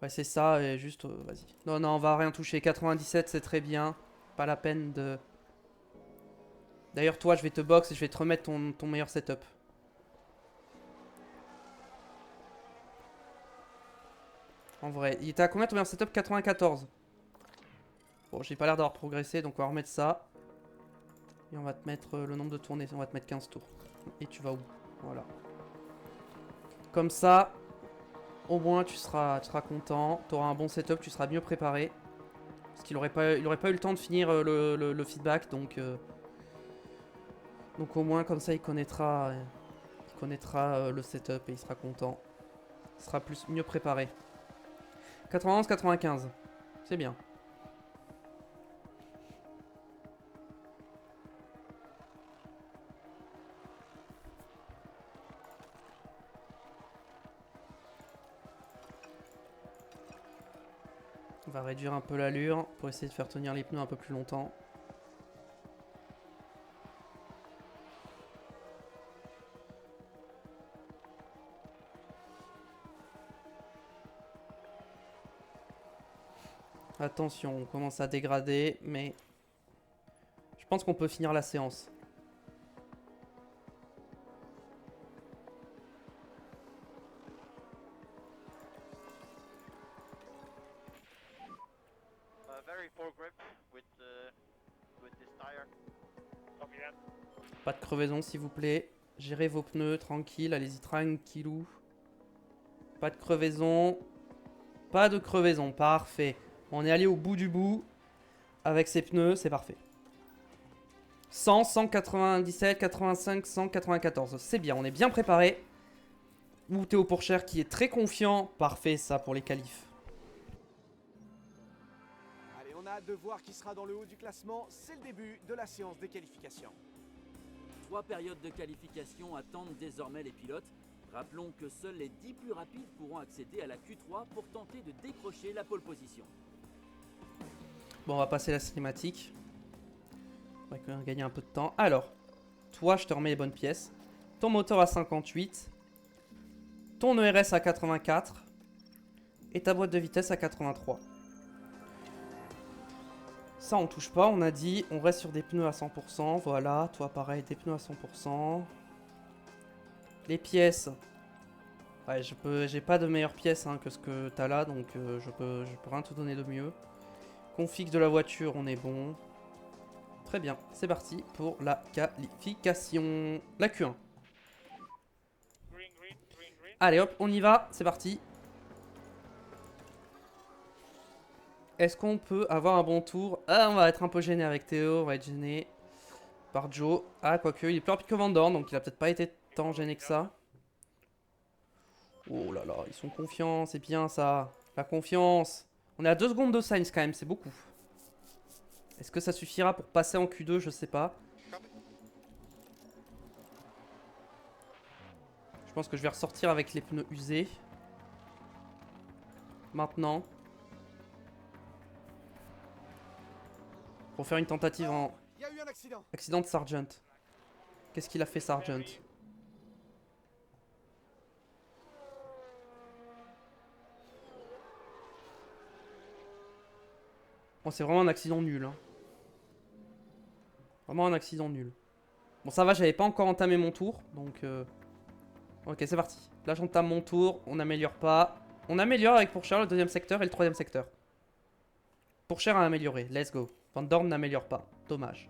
Speaker 1: Ouais, c'est ça, et juste, vas-y. Non, non, on va rien toucher. 97, c'est très bien. Pas la peine de... D'ailleurs, toi, je vais te box et je vais te remettre ton meilleur setup. En vrai, il était à combien ton meilleur setup? 94. Bon, j'ai pas l'air d'avoir progressé, donc on va remettre ça. Et on va te mettre le nombre de tournées. On va te mettre 15 tours. Et tu vas où? Voilà. Comme ça, au moins tu seras content. Tu auras un bon setup, tu seras mieux préparé. Parce qu'il aurait pas eu le temps de finir le feedback. Donc au moins comme ça il connaîtra le setup et il sera content. Il sera mieux préparé. 91-95. C'est bien. On va réduire un peu l'allure pour essayer de faire tenir les pneus un peu plus longtemps. Attention, on commence à dégrader, mais je pense qu'on peut finir la séance.
Speaker 4: Very poor grip with this tire. Copy that.
Speaker 1: Pas de crevaison s'il vous plaît. Gérez vos pneus, tranquille, allez-y tranquillou. Pas de crevaison. Pas de crevaison, parfait. On est allé au bout du bout. Avec ces pneus, c'est parfait. 100, 197, 85, 194. C'est bien, on est bien préparé. Ou Théo Pourchère qui est très confiant. Parfait ça pour les qualifs.
Speaker 2: Allez, on a hâte de voir qui sera dans le haut du classement. C'est le début de la séance des qualifications.
Speaker 3: 3 périodes de qualification attendent désormais les pilotes. Rappelons que seuls les 10 plus rapides pourront accéder à la Q3 pour tenter de décrocher la pole position.
Speaker 1: Bon, on va passer la cinématique. On va quand même gagner un peu de temps. Alors, toi, je te remets les bonnes pièces. Ton moteur à 58. Ton ERS à 84. Et ta boîte de vitesse à 83. Ça, on touche pas. On a dit, on reste sur des pneus à 100%. Voilà, toi, pareil, des pneus à 100%. Les pièces. Ouais, j'ai pas de meilleures pièces hein, que ce que t'as là. Donc, je peux rien te donner de mieux. Config de la voiture, on est bon. Très bien, c'est parti pour la qualification. La Q1.
Speaker 4: Green, green, green, green.
Speaker 1: Allez hop, on y va, c'est parti. Est-ce qu'on peut avoir un bon tour? Ah, on va être un peu gêné avec Théo, on va être gêné par Joe. Ah, quoique, il est plus rapide que Van Dorn, donc il a peut-être pas été tant gêné que ça. Oh là là, ils sont confiants, c'est bien ça. La confiance. On est à 2 secondes de Sainz quand même, c'est beaucoup. Est-ce que ça suffira pour passer en Q2? Je sais pas. Je pense que je vais ressortir avec les pneus usés. Maintenant. Pour faire une tentative en...
Speaker 2: Il y a eu un accident.
Speaker 1: Accident de Sargent. Qu'est-ce qu'il a fait Sargent? Bon, c'est vraiment un accident nul. Hein. Vraiment un accident nul. Bon, ça va, j'avais pas encore entamé mon tour. Donc, ok, c'est parti. Là, j'entame mon tour. On n'améliore pas. On améliore avec Pourchère le 2e secteur et le 3e secteur. Pourchère a amélioré. Let's go. Van Dorn n'améliore pas. Dommage.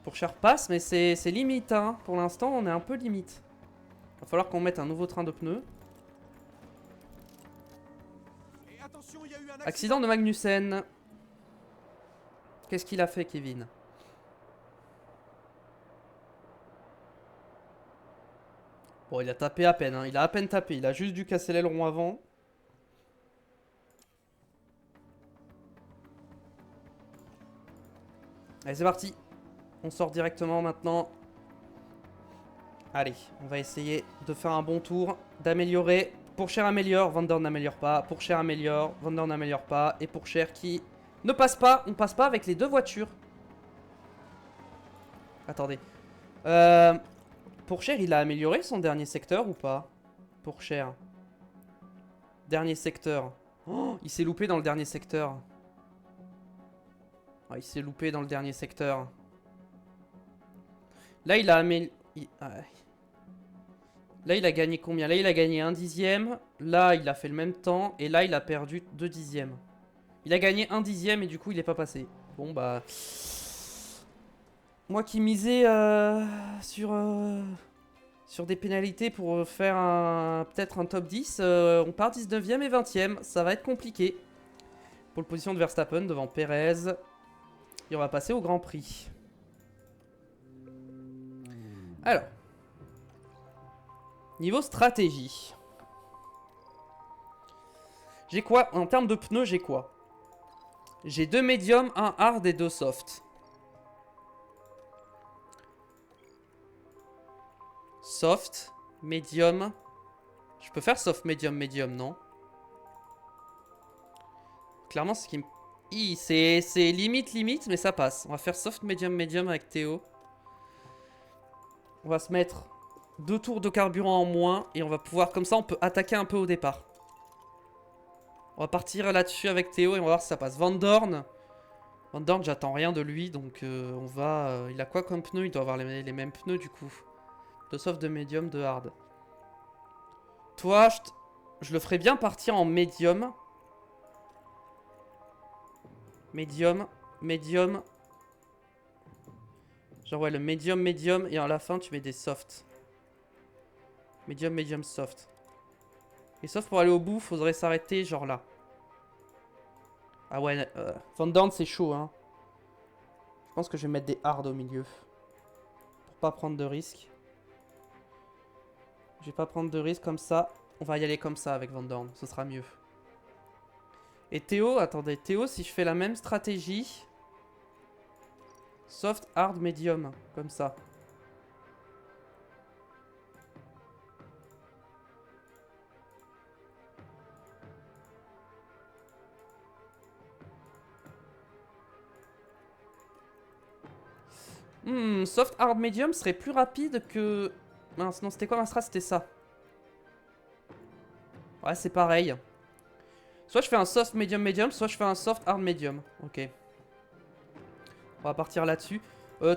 Speaker 1: Pourchère passe, mais c'est limite. Hein. Pour l'instant, on est un peu limite. Va falloir qu'on mette un nouveau train de pneus.
Speaker 2: Et attention, il y a eu un
Speaker 1: Accident de Magnussen. Qu'est-ce qu'il a fait, Kevin? Bon, il a tapé à peine. Hein. Il a à peine tapé. Il a juste dû casser l'aileron avant. Allez, c'est parti. On sort directement maintenant. Allez, on va essayer de faire un bon tour. D'améliorer. Pourchère améliore. Van Dorn n'améliore pas. Pourchère améliore. Van Dorn n'améliore pas. Et Pourchère qui ne passe pas. On passe pas avec les 2 voitures. Attendez. Pourchère, il a amélioré son dernier secteur ou pas? Pourchère. Dernier secteur. Oh, il s'est loupé dans le dernier secteur. Oh, il s'est loupé dans le dernier secteur. Là, il a amélioré... Là, il a gagné combien? Là, il a gagné 1 dixième. Là, il a fait le même temps. Et là, il a perdu 2 dixièmes. Il a gagné 1 dixième et du coup, il est pas passé. Bon, bah... Moi qui misais sur des pénalités pour faire peut-être un top 10, on part 19ème et 20ème. Ça va être compliqué. Pole position de Verstappen devant Perez. Et on va passer au Grand Prix. Alors. Niveau stratégie. J'ai quoi? En termes de pneus, j'ai quoi? J'ai 2 médiums, 1 hard et 2 soft. Soft, médium. Je peux faire soft, médium, médium, non? Clairement, c'est ce qui me... C'est limite, mais ça passe. On va faire soft, médium, médium avec Théo. On va se mettre 2 tours de carburant en moins. Et on va pouvoir, comme ça, on peut attaquer un peu au départ. On va partir là-dessus avec Théo et on va voir si ça passe. Van Dorn, j'attends rien de lui. Donc, on va... il a quoi comme pneu? Il doit avoir les mêmes pneus, du coup. De soft, de médium, de hard. Toi, je le ferais bien partir en médium. Médium, médium. Genre ouais, le médium, médium. Et à la fin, tu mets des softs. Médium, médium, soft. Et sauf pour aller au bout, faudrait s'arrêter genre là. Ah ouais, Van Dorn, c'est chaud, hein. Je pense que je vais mettre des hard au milieu. Pour pas prendre de risques. Je vais pas prendre de risques comme ça. On va y aller comme ça avec Van Dorn. Ce sera mieux. Et Théo, attendez. Théo, si je fais la même stratégie... Soft, hard, medium. Comme ça. Soft, hard, medium serait plus rapide que... Mince, non, c'était quoi ma strat? C'était ça. Ouais, c'est pareil. Soit je fais un soft, medium, medium, soit je fais un soft, hard, medium. Ok. On va partir là-dessus.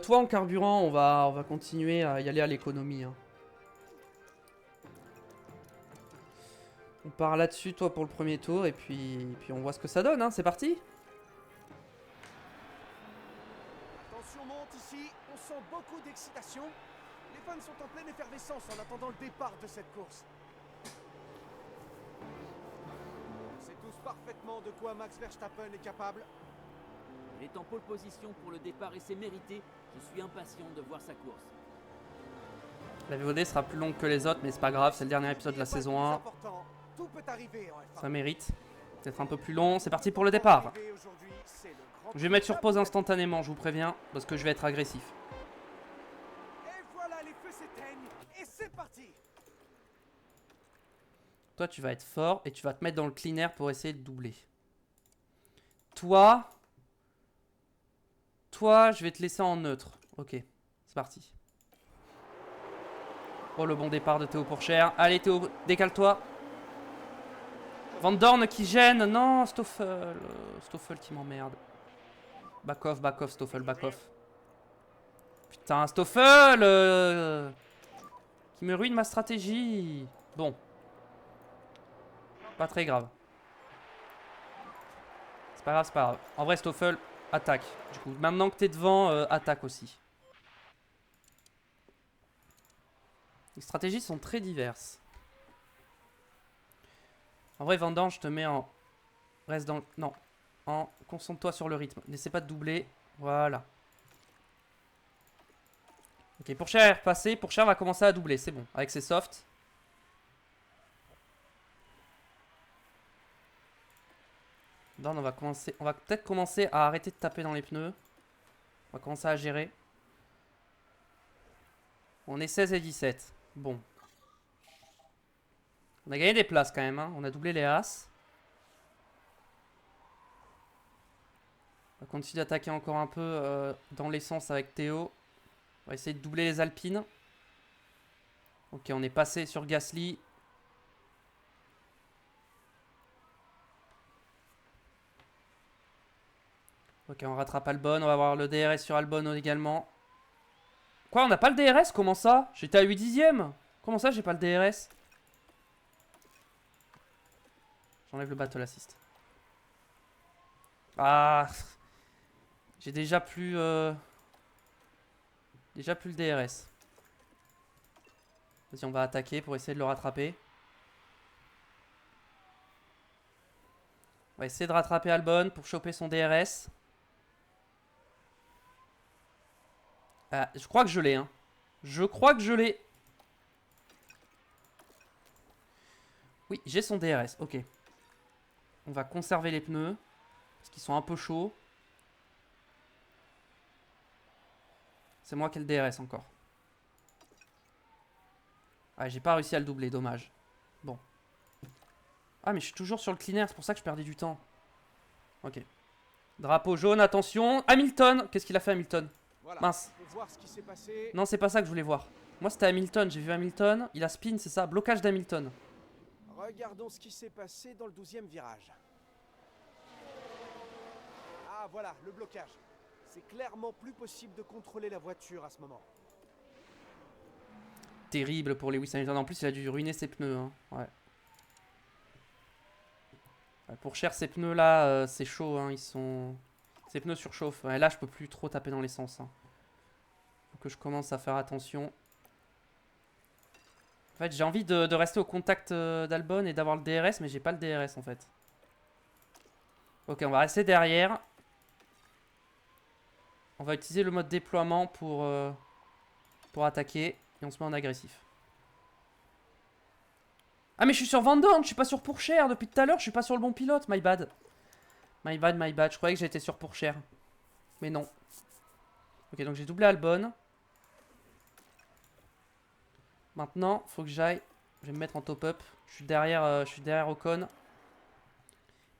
Speaker 1: Toi, en carburant, on va continuer à y aller à l'économie. Hein. On part là-dessus, toi, pour le premier tour. Et puis on voit ce que ça donne. Hein. C'est parti.
Speaker 2: Tension monte ici, on sent beaucoup d'excitation. Les fans sont en pleine effervescence en attendant le départ de cette course. On sait tous parfaitement de quoi Max Verstappen est capable.
Speaker 3: Il est en pole position pour le départ et c'est mérité. Je suis impatient de voir sa course.
Speaker 1: La VOD sera plus longue que les autres, mais c'est pas grave, c'est le dernier épisode de la saison 1.
Speaker 2: Tout peut arriver en F1.
Speaker 1: Ça mérite. Peut-être un peu plus long. C'est parti pour le départ. Je vais mettre sur pause instantanément, je vous préviens, parce que je vais être agressif.
Speaker 2: Et voilà, les feux s'éteignent et c'est parti.
Speaker 1: Toi, tu vas être fort et tu vas te mettre dans le clean air pour essayer de doubler. Toi, je vais te laisser en neutre. Ok, c'est parti. Oh, le bon départ de Théo Pourchaire. Allez, Théo, décale-toi. Van Dorn qui gêne. Non, Stoffel. Stoffel qui m'emmerde. Back off, Stoffel, back off. Putain, Stoffel qui me ruine ma stratégie. Bon. Pas très grave. C'est pas grave, c'est pas grave. En vrai, Stoffel, attaque. Du coup, maintenant que t'es devant, attaque aussi. Les stratégies sont très diverses. En vrai, Van Dorn, je te mets en... Reste dans... Non. Concentre-toi sur le rythme. N'essaie pas de doubler. Voilà. Ok, Pourchaire passé. Pourchaire va commencer à doubler. C'est bon. Avec ses softs. Dorn, on va peut-être commencer à arrêter de taper dans les pneus. On va commencer à gérer. On est 16 et 17. Bon. On a gagné des places quand même. Hein. On a doublé les As. On va continuer d'attaquer encore un peu dans l'essence avec Théo. On va essayer de doubler les Alpines. Ok, on est passé sur Gasly. Ok, on rattrape Albon. On va avoir le DRS sur Albon également. Quoi, on n'a pas le DRS? Comment ça? J'étais à 8 dixièmes. Comment ça, j'ai pas le DRS? J'enlève le battle assist. Ah. J'ai déjà plus... Déjà plus le DRS. Vas-y, on va attaquer pour essayer de le rattraper. On va essayer de rattraper Albon pour choper son DRS. Ah, je crois que je l'ai, hein. Je crois que je l'ai. Oui, j'ai son DRS, ok. On va conserver les pneus. Parce qu'ils sont un peu chauds. C'est moi qui ai le DRS encore. Ah, j'ai pas réussi à le doubler, dommage. Bon. Ah, mais je suis toujours sur le cleaner, c'est pour ça que je perdais du temps. Ok. Drapeau jaune, attention. Hamilton, qu'est-ce qu'il a fait Hamilton?
Speaker 2: Voilà.
Speaker 1: Mince.
Speaker 2: On peut voir ce qui s'est passé.
Speaker 1: Non, c'est pas ça que je voulais voir. Moi, c'était Hamilton, j'ai vu Hamilton. Il a spin, c'est ça? Blocage d'Hamilton.
Speaker 2: Regardons ce qui s'est passé dans le 12e virage. Ah voilà, le blocage. C'est clairement plus possible de contrôler la voiture à ce moment.
Speaker 1: Terrible pour Lewis Hamilton. En plus, il a dû ruiner ses pneus. Hein. Ouais. Ouais, pour cher, ces pneus là, c'est chaud. Hein. Ils sont. Ces pneus surchauffent. Ouais, là, je peux plus trop taper dans l'essence. Hein. Faut que je commence à faire attention. En fait, j'ai envie de rester au contact d'Albon et d'avoir le DRS, mais j'ai pas le DRS en fait. Ok, on va rester derrière. On va utiliser le mode déploiement pour attaquer. Et on se met en agressif. Ah mais je suis sur Van Dorn, je suis pas sur Pourchère depuis tout à l'heure, je suis pas sur le bon pilote, my bad. My bad, my bad, je croyais que j'étais sur Pourchère. Mais non. Ok, donc j'ai doublé Albon. Maintenant, faut que j'aille. Je vais me mettre en top-up. Je suis derrière Ocon.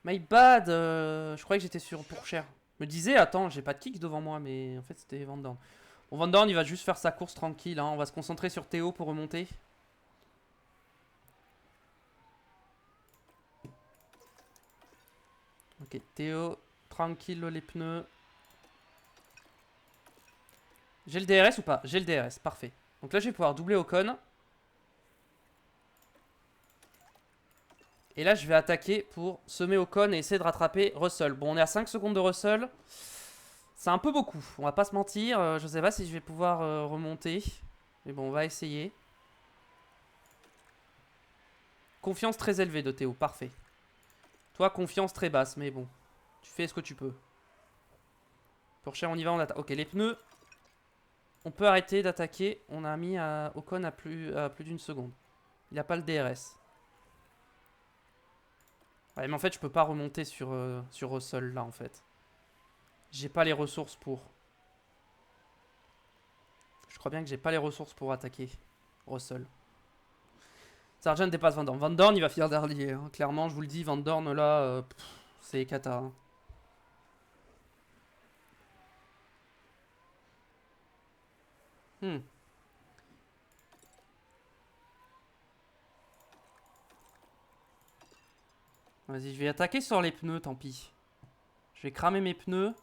Speaker 1: My bad, je croyais que j'étais sur Pourchère. Je me disais, attends, j'ai pas de kick devant moi, mais en fait c'était Van Dorn. Bon, Van Dorn, il va juste faire sa course tranquille. Hein. On va se concentrer sur Théo pour remonter. Ok, Théo, tranquille les pneus. J'ai le DRS ou pas? J'ai le DRS, parfait. Donc là, je vais pouvoir doubler Ocon. Et là, je vais attaquer pour semer Ocon et essayer de rattraper Russell. Bon, on est à 5 secondes de Russell. C'est un peu beaucoup, on va pas se mentir. Je sais pas si je vais pouvoir remonter. Mais bon, on va essayer. Confiance très élevée de Théo, parfait. Toi, confiance très basse, mais bon. Tu fais ce que tu peux. Pourchère, on y va, on attaque. Ok, les pneus. On peut arrêter d'attaquer. On a mis Ocon à plus d'une seconde. Il n'a pas le DRS. Ouais, mais en fait, je peux pas remonter sur Russell, là, en fait. J'ai pas les ressources pour. Je crois bien que j'ai pas les ressources pour attaquer Russell. Sargent dépasse Van Dorn. Van Dorn, il va finir dernier. Hein. Clairement, je vous le dis, Van Dorn, là, c'est cata. Hein. Vas-y, je vais attaquer sur les pneus, tant pis. Je vais cramer mes pneus.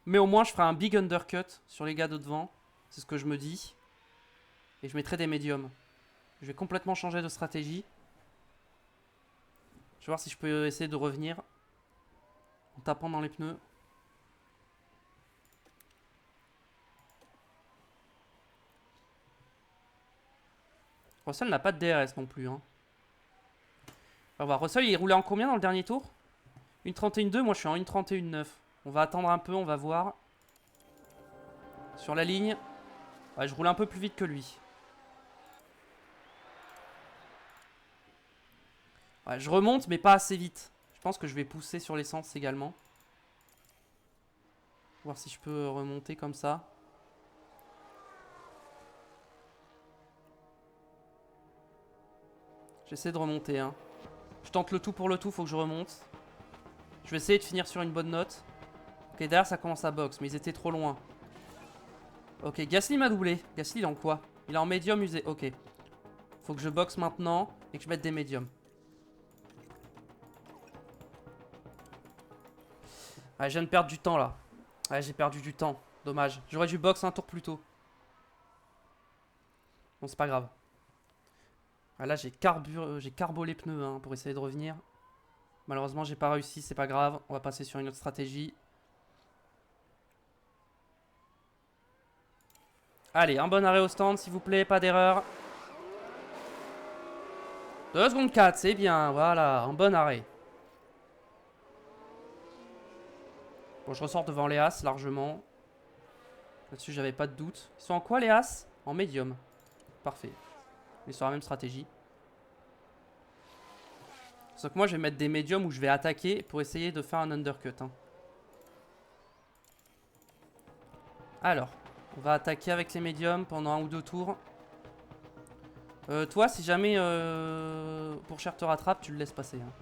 Speaker 1: Mais au moins, je ferai un big undercut sur les gars de devant. C'est ce que je me dis. Et je mettrai des médiums. Je vais complètement changer de stratégie. Je vais voir si je peux essayer de revenir. En tapant dans les pneus. Russell n'a pas de DRS non plus. Hein. On va voir. Russell, il roulait en combien dans le dernier tour? 1.31.2, moi je suis en 1.31.9. On va attendre un peu, on va voir. Sur la ligne. Ouais, je roule un peu plus vite que lui. Ouais, je remonte, mais pas assez vite. Je pense que je vais pousser sur l'essence également. Voir si je peux remonter comme ça. J'essaie de remonter. Hein. Je tente le tout pour le tout, faut que je remonte. Je vais essayer de finir sur une bonne note. Ok, derrière ça commence à box, mais ils étaient trop loin. Ok, Gasly m'a doublé. Gasly, il est en quoi? Il est en médium usé. Ok. Faut que je boxe maintenant et que je mette des médiums. Ouais, je viens de perdre du temps là. Ouais, j'ai perdu du temps. Dommage. J'aurais dû box un tour plus tôt. Bon, c'est pas grave. Ah, là, j'ai carbo les pneus hein, pour essayer de revenir. Malheureusement, j'ai pas réussi. C'est pas grave. On va passer sur une autre stratégie. Allez, un bon arrêt au stand, s'il vous plaît, pas d'erreur. 2 secondes 4, c'est bien, voilà, un bon arrêt. Bon, je ressors devant les As, largement. Là-dessus, j'avais pas de doute. Ils sont en quoi, les As? En médium. Parfait. Ils sont sur la même stratégie. Sauf que moi, je vais mettre des médiums où je vais attaquer pour essayer de faire un undercut. Hein. Alors, on va attaquer avec les médiums pendant 1 ou 2 tours. Toi, si jamais Pourchère te rattrape, tu le laisses passer. Hein.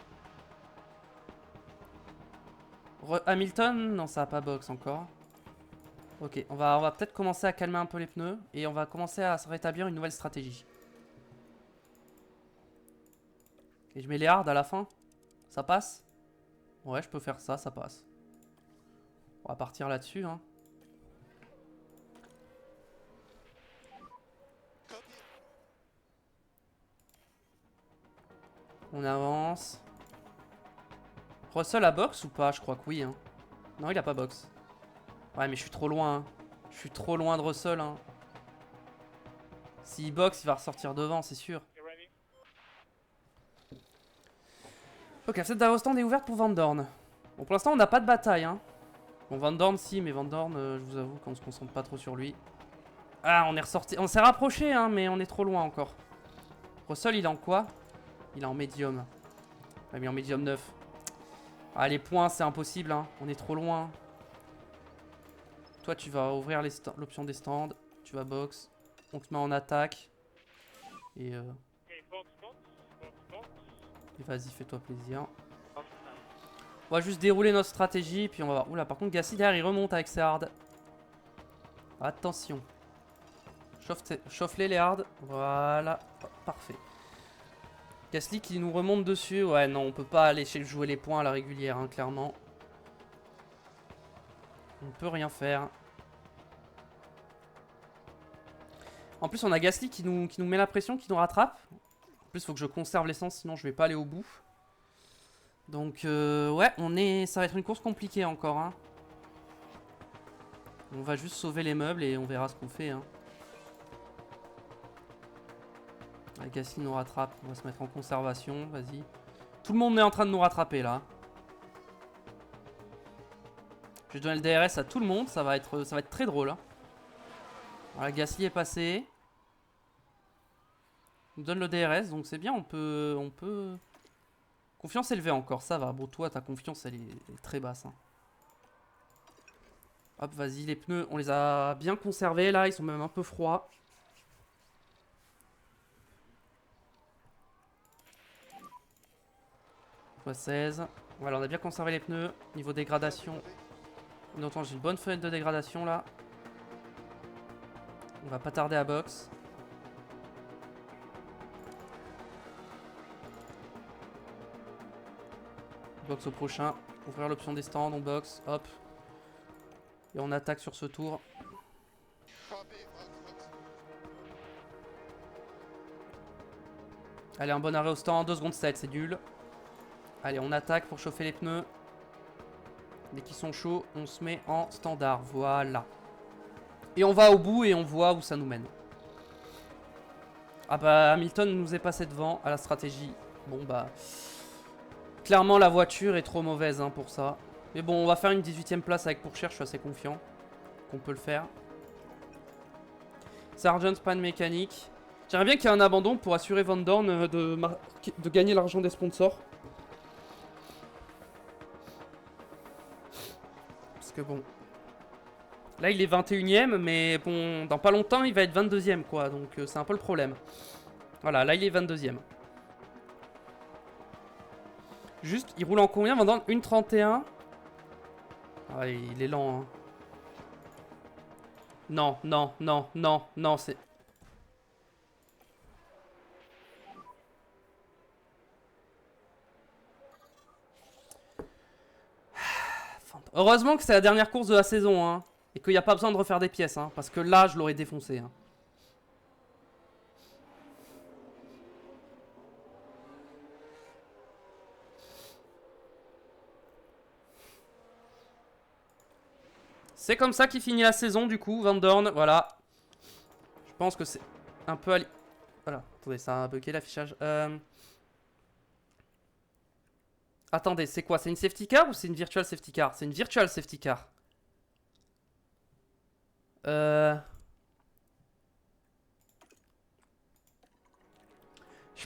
Speaker 1: Hamilton, non, ça a pas box encore. Ok, on va peut-être commencer à calmer un peu les pneus et on va commencer à se rétablir une nouvelle stratégie. Et je mets les hards à la fin. Ça passe? Ouais, je peux faire ça, ça passe. On va partir là-dessus. Hein. On avance. Russell a box ou pas? Je crois que oui. Hein. Non, il a pas box. Ouais, mais je suis trop loin. Hein. Je suis trop loin de Russell. Hein. S'il boxe, il va ressortir devant, c'est sûr. Ok, cette d'Arostand est ouverte pour Van Dorn. Bon, pour l'instant, on n'a pas de bataille. Hein. Bon, Van Dorn, si, mais Van Dorn, je vous avoue qu'on se concentre pas trop sur lui. Ah, on est ressorti. On s'est rapproché, hein, mais on est trop loin encore. Russell, il est en quoi? Il est en médium. Il a mis en médium 9. Ah, les points, c'est impossible. Hein. On est trop loin. Toi, tu vas ouvrir l'option des stands. Tu vas box. On te met en attaque. Et vas-y, fais-toi plaisir. On va juste dérouler notre stratégie. Puis on va voir. Oula, par contre, Gasly derrière, il remonte avec ses hards. Attention. Chauffe-les, les hards. Voilà. Oh, parfait. Gasly qui nous remonte dessus. Ouais, non, on peut pas aller jouer les points à la régulière, hein, clairement. On peut rien faire. En plus, on a Gasly qui nous met la pression, qui nous rattrape. En plus, il faut que je conserve l'essence, sinon je vais pas aller au bout. Donc, ouais, ça va être une course compliquée encore. Hein. On va juste sauver les meubles et on verra ce qu'on fait. Hein. Gasly nous rattrape, on va se mettre en conservation, vas-y. Tout le monde est en train de nous rattraper là. Je vais donner le DRS à tout le monde, ça va être très drôle. Hein. Voilà, Gasly est passé. On donne le DRS, donc c'est bien, on peut... Confiance élevée encore, ça va. Bon, toi, ta confiance, elle est très basse. Hein. Hop, vas-y, les pneus, on les a bien conservés là, ils sont même un peu froids. x16. Voilà, on a bien conservé les pneus. Niveau dégradation. D'autant j'ai une bonne fenêtre de dégradation là. On va pas tarder à box. Box au prochain. Ouvrir l'option des stands, on box. Hop. Et on attaque sur ce tour. Allez, un bon arrêt au stand. 2 secondes 7, c'est nul. Allez, on attaque pour chauffer les pneus. Dès qu'ils sont chauds, on se met en standard. Voilà. Et on va au bout et on voit où ça nous mène. Ah bah, Hamilton nous est passé devant à la stratégie. Bon bah... Clairement, la voiture est trop mauvaise hein, pour ça. Mais bon, on va faire une 18ème place avec Pourchère. Je suis assez confiant qu'on peut le faire. Sargent, panne mécanique. J'aimerais bien qu'il y ait un abandon pour assurer Van Dorn de gagner l'argent des sponsors. Parce que bon... Là, il est 21ème, mais bon, dans pas longtemps, il va être 22ème, quoi. Donc, c'est un peu le problème. Voilà, là, il est 22ème. Juste, il roule en combien, Van Dorn? 1,31. Ah, il est lent, hein. Non, non, non, non, non, c'est... Heureusement que c'est la dernière course de la saison, hein. Et qu'il n'y a pas besoin de refaire des pièces, hein. Parce que là, je l'aurais défoncé, hein. C'est comme ça qu'il finit la saison, du coup, Van Dorn, voilà. pense que c'est un peu... Voilà, attendez, ça a bugué l'affichage. Attendez, c'est quoi? C'est une safety car ou c'est une virtual safety car? C'est une virtual safety car. Je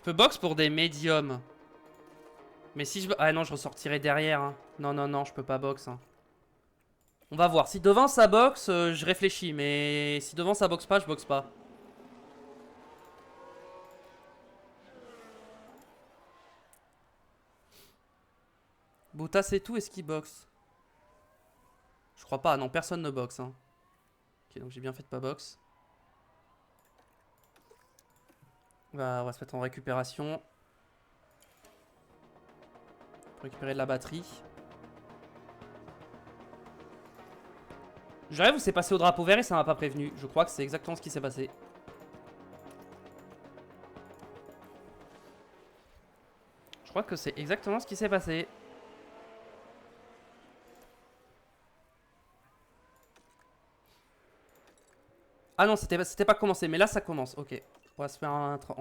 Speaker 1: peux box pour des médiums. Mais si je... Ah non, je ressortirai derrière. Hein. Non, non, non, je peux pas box. Hein. On va voir. Si devant ça boxe, je réfléchis. Mais si devant ça boxe pas, je boxe pas. Bottas et tout, est-ce qu'il boxe? Je crois pas. Non, personne ne boxe. Hein. Ok, donc j'ai bien fait de pas box. On va se mettre en récupération. Pour récupérer de la batterie. Je rêve où c'est passé au drapeau vert et ça m'a pas prévenu. Je crois que c'est exactement ce qui s'est passé. Je crois que c'est exactement ce qui s'est passé. Ah non, c'était pas commencé, mais là ça commence. Ok. On va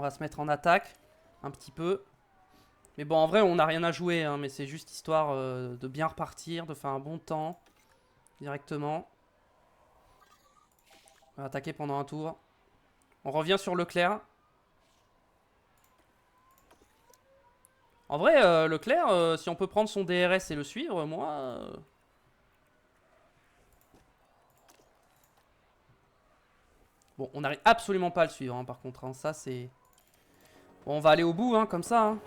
Speaker 1: se mettre en attaque. Un petit peu. Mais bon, en vrai, on n'a rien à jouer. Hein, mais c'est juste histoire de bien repartir, de faire un bon temps. Directement. On va attaquer pendant un tour. On revient sur Leclerc. En vrai, Leclerc, si on peut prendre son DRS et le suivre, moi... Bon, on n'arrive absolument pas à le suivre, hein, par contre. Hein, ça, c'est... Bon, on va aller au bout, hein, comme ça. Hein.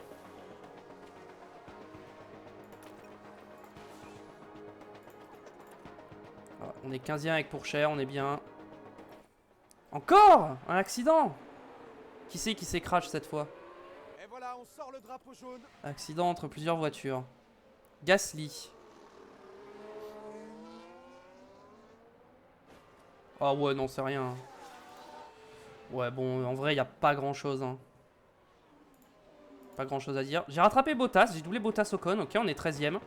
Speaker 1: Voilà, on est 15e avec Pourchère, on est bien. Encore un accident. Qui c'est qui s'est crash cette fois?
Speaker 2: Et voilà, on sort le drapeau jaune.
Speaker 1: Accident entre plusieurs voitures. Gasly. Ah ouais, non, c'est rien. Ouais, bon, en vrai, il n'y a pas grand-chose. Hein. Pas grand-chose à dire. J'ai rattrapé Bottas, j'ai doublé Bottas Ocon. Ok, on est 13e.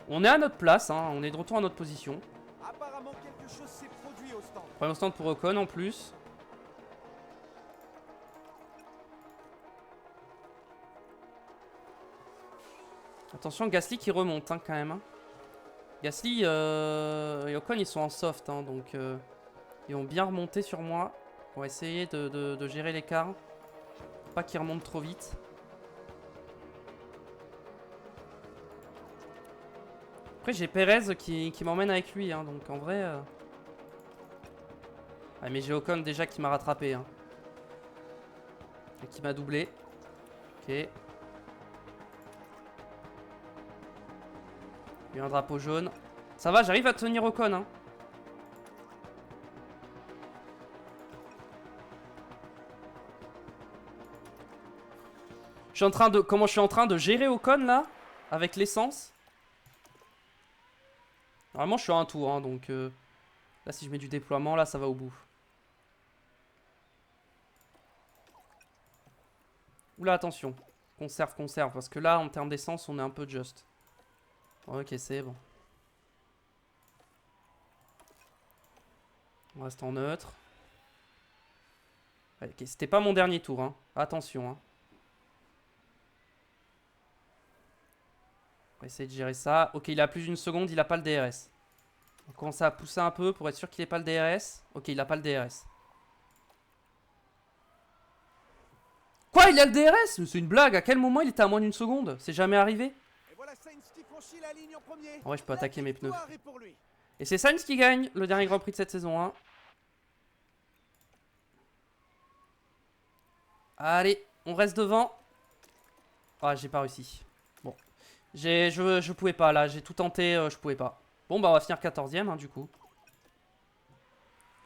Speaker 1: On est à notre place, hein. On est de retour à notre position.
Speaker 2: Apparemment, quelque chose s'est produit au stand.
Speaker 1: Premier stand pour Ocon en plus. Attention, Gasly qui remonte hein, quand même. Hein. Gasly et Ocon ils sont en soft, hein, donc ils vont bien remonter sur moi. On va essayer de gérer l'écart. Pas qu'ils remontent trop vite. Après j'ai Perez qui m'emmène avec lui, hein, donc en vrai... Ah, mais j'ai Ocon déjà qui m'a rattrapé. Hein. Et qui m'a doublé. Ok. Il y a un drapeau jaune. Ça va, j'arrive à tenir Ocon. Hein. Je suis en train de... Comment je suis en train de gérer Ocon là? Avec l'essence. Normalement je suis à un tour. Hein, donc là si je mets du déploiement, là ça va au bout. Oula attention. Conserve, conserve. Parce que là en termes d'essence on est un peu juste. Ok, c'est bon. On reste en neutre. Ok, c'était pas mon dernier tour. Hein. Attention. Hein. On va essayer de gérer ça. Ok, il a plus d'une seconde, il a pas le DRS. On commence à pousser un peu pour être sûr qu'il n'ait pas le DRS. Ok, il a pas le DRS. Quoi, il a le DRS? C'est une blague. À quel moment il était à moins d'une seconde? C'est jamais arrivé.
Speaker 2: Voilà Sainz qui franchit la ligne en premier.
Speaker 1: En vrai, je peux attaquer mes pneus.
Speaker 2: Pour lui.
Speaker 1: Et c'est Sainz qui gagne le dernier Grand Prix de cette saison 1. Allez, on reste devant. Ah, j'ai pas réussi. Bon. Je pouvais pas là, j'ai tout tenté, je pouvais pas. Bon, bah on va finir 14e hein, du coup.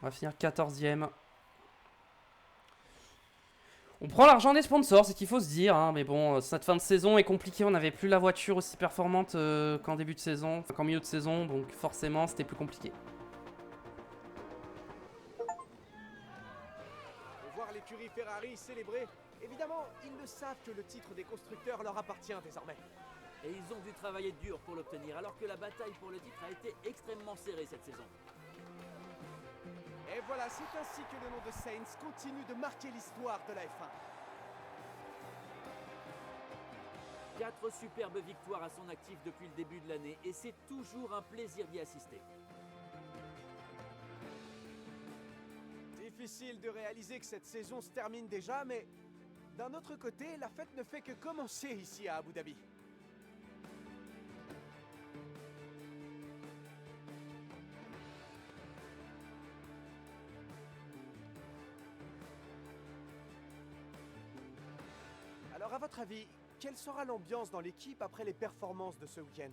Speaker 1: On va finir 14e. On prend l'argent des sponsors, c'est qu'il faut se dire. Hein, mais bon, cette fin de saison est compliquée. On n'avait plus la voiture aussi performante qu'en début de saison, enfin qu'en milieu de saison. Donc forcément, c'était plus compliqué.
Speaker 2: Voir l'écurie Ferrari célébrer. Évidemment, ils le savent que le titre des constructeurs leur appartient désormais.
Speaker 3: Et ils ont dû travailler dur pour l'obtenir, alors que la bataille pour le titre a été extrêmement serrée cette saison.
Speaker 2: Et voilà, c'est ainsi que le nom de Saints continue de marquer l'histoire de la F1.
Speaker 3: 4 superbes victoires à son actif depuis le début de l'année et c'est toujours un plaisir d'y assister.
Speaker 2: Difficile de réaliser que cette saison se termine déjà, mais d'un autre côté, la fête ne fait que commencer ici à Abu Dhabi. Alors à votre avis, quelle sera l'ambiance dans l'équipe après les performances de ce week-end?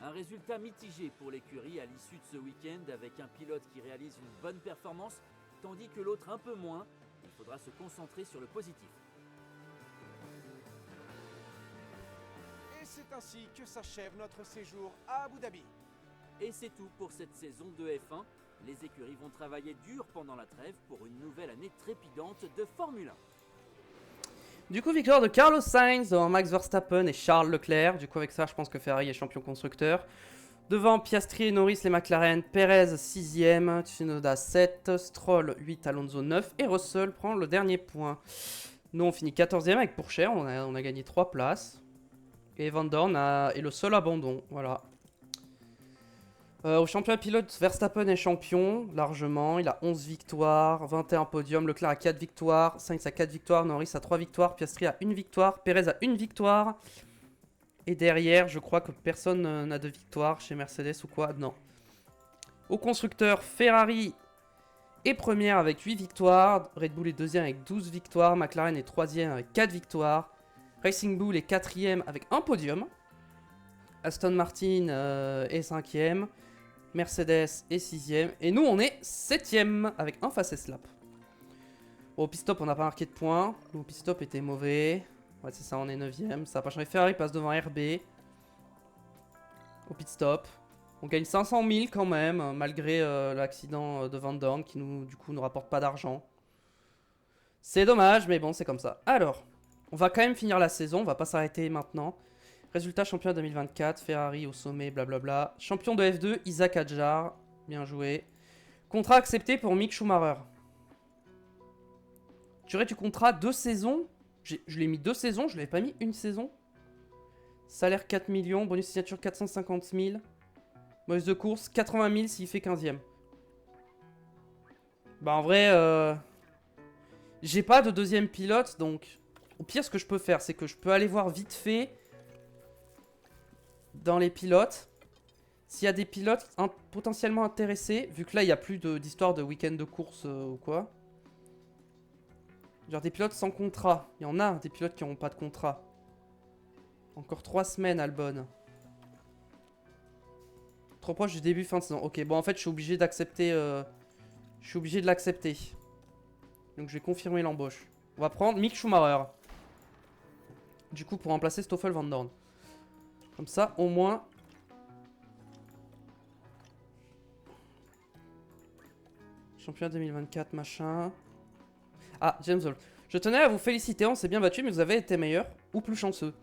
Speaker 3: Un résultat mitigé pour l'écurie à l'issue de ce week-end avec un pilote qui réalise une bonne performance, tandis que l'autre un peu moins. Il faudra se concentrer sur le positif.
Speaker 2: Et c'est ainsi que s'achève notre séjour à Abu Dhabi.
Speaker 3: Et c'est tout pour cette saison de F1. Les écuries vont travailler dur pendant la trêve pour une nouvelle année trépidante de Formule 1.
Speaker 1: Du coup, victoire de Carlos Sainz devant Max Verstappen et Charles Leclerc. Du coup, avec ça, je pense que Ferrari est champion constructeur. Devant Piastri et Norris, les McLaren, Perez 6ème, Tsunoda 7, Stroll 8, Alonso 9 et Russell prend le dernier point. Nous, on finit 14ème avec Pourchaire, on a gagné 3 places. Et Van Dorn est le seul abandon, voilà. Au championnat pilote, Verstappen est champion, largement. Il a 11 victoires, 21 podiums. Leclerc a 4 victoires, Sainz a 4 victoires, Norris a 3 victoires, Piastri a 1 victoire, Perez a 1 victoire. Et derrière, je crois que personne n'a de victoire chez Mercedes ou quoi, non. Au constructeur, Ferrari est première avec 8 victoires, Red Bull est deuxième avec 12 victoires, McLaren est troisième avec 4 victoires, Racing Bull est quatrième avec un podium, Aston Martin est cinquième, Mercedes est 6ème, et nous on est 7ème avec un fastest lap. Bon, au pit stop on n'a pas marqué de points, le pit stop était mauvais, ouais c'est ça, on est 9ème, ça n'a pas changé. Ferrari passe devant RB au pit stop, on gagne 500 000 quand même, malgré l'accident de Van Dorn qui du coup nous rapporte pas d'argent. C'est dommage, mais bon c'est comme ça. Alors, on va quand même finir la saison, on va pas s'arrêter maintenant. Résultat champion 2024, Ferrari au sommet, blablabla. Champion de F2, Isaac Hadjar, bien joué. Contrat accepté pour Mick Schumacher. Durée du contrat, 2 saisons. Je l'ai mis 2 saisons, je l'avais pas mis une saison. Salaire 4 millions, bonus signature 450 000. Bonus de course 80 000 s'il fait 15ème. Bah en vrai, j'ai pas de deuxième pilote, donc au pire ce que je peux faire, c'est que je peux aller voir vite fait dans les pilotes s'il y a des pilotes potentiellement intéressés, vu que là il n'y a plus d'histoire de week-end de course ou quoi. Genre des pilotes sans contrat. Il y en a des pilotes qui n'auront pas de contrat. Encore 3 semaines Albon. Trop proche du début fin de saison. Ok, bon en fait je suis obligé d'accepter. Je suis obligé de l'accepter. Donc je vais confirmer l'embauche. On va prendre Mick Schumacher. Du coup pour remplacer Stoffel Van Dorn. Comme ça, au moins... Championnat 2024, machin... Ah, James Hall. Je tenais à vous féliciter, on s'est bien battu, mais vous avez été meilleur ou plus chanceux.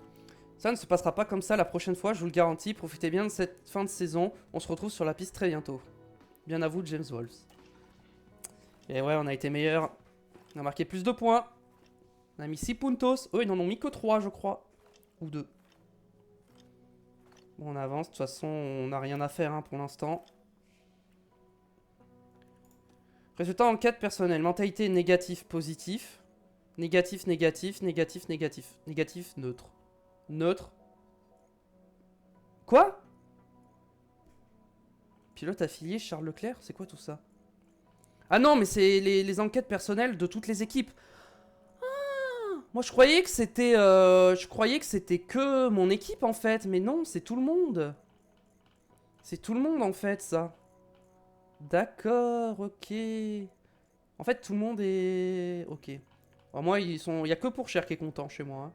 Speaker 1: Ça ne se passera pas comme ça la prochaine fois, je vous le garantis. Profitez bien de cette fin de saison. On se retrouve sur la piste très bientôt. Bien à vous, James Wolves. Et ouais, on a été meilleur. On a marqué plus de points. On a mis 6 puntos. Oh, ils n'en ont mis que 3, je crois. Ou 2. Bon, on avance. De toute façon, on n'a rien à faire hein, pour l'instant. Résultat enquête personnelle. Mentalité négatif, positif. Négatif, négatif, négatif, négatif. Négatif, neutre. Neutre. Quoi? Pilote affilié Charles Leclerc? C'est quoi tout ça? Ah non, mais c'est les enquêtes personnelles de toutes les équipes. Ah, moi, je croyais que c'était que mon équipe, en fait. Mais non, c'est tout le monde. C'est tout le monde, en fait, ça. D'accord, ok. En fait, tout le monde est... Ok. Alors, moi, il y a que Pourchaire qui est content chez moi.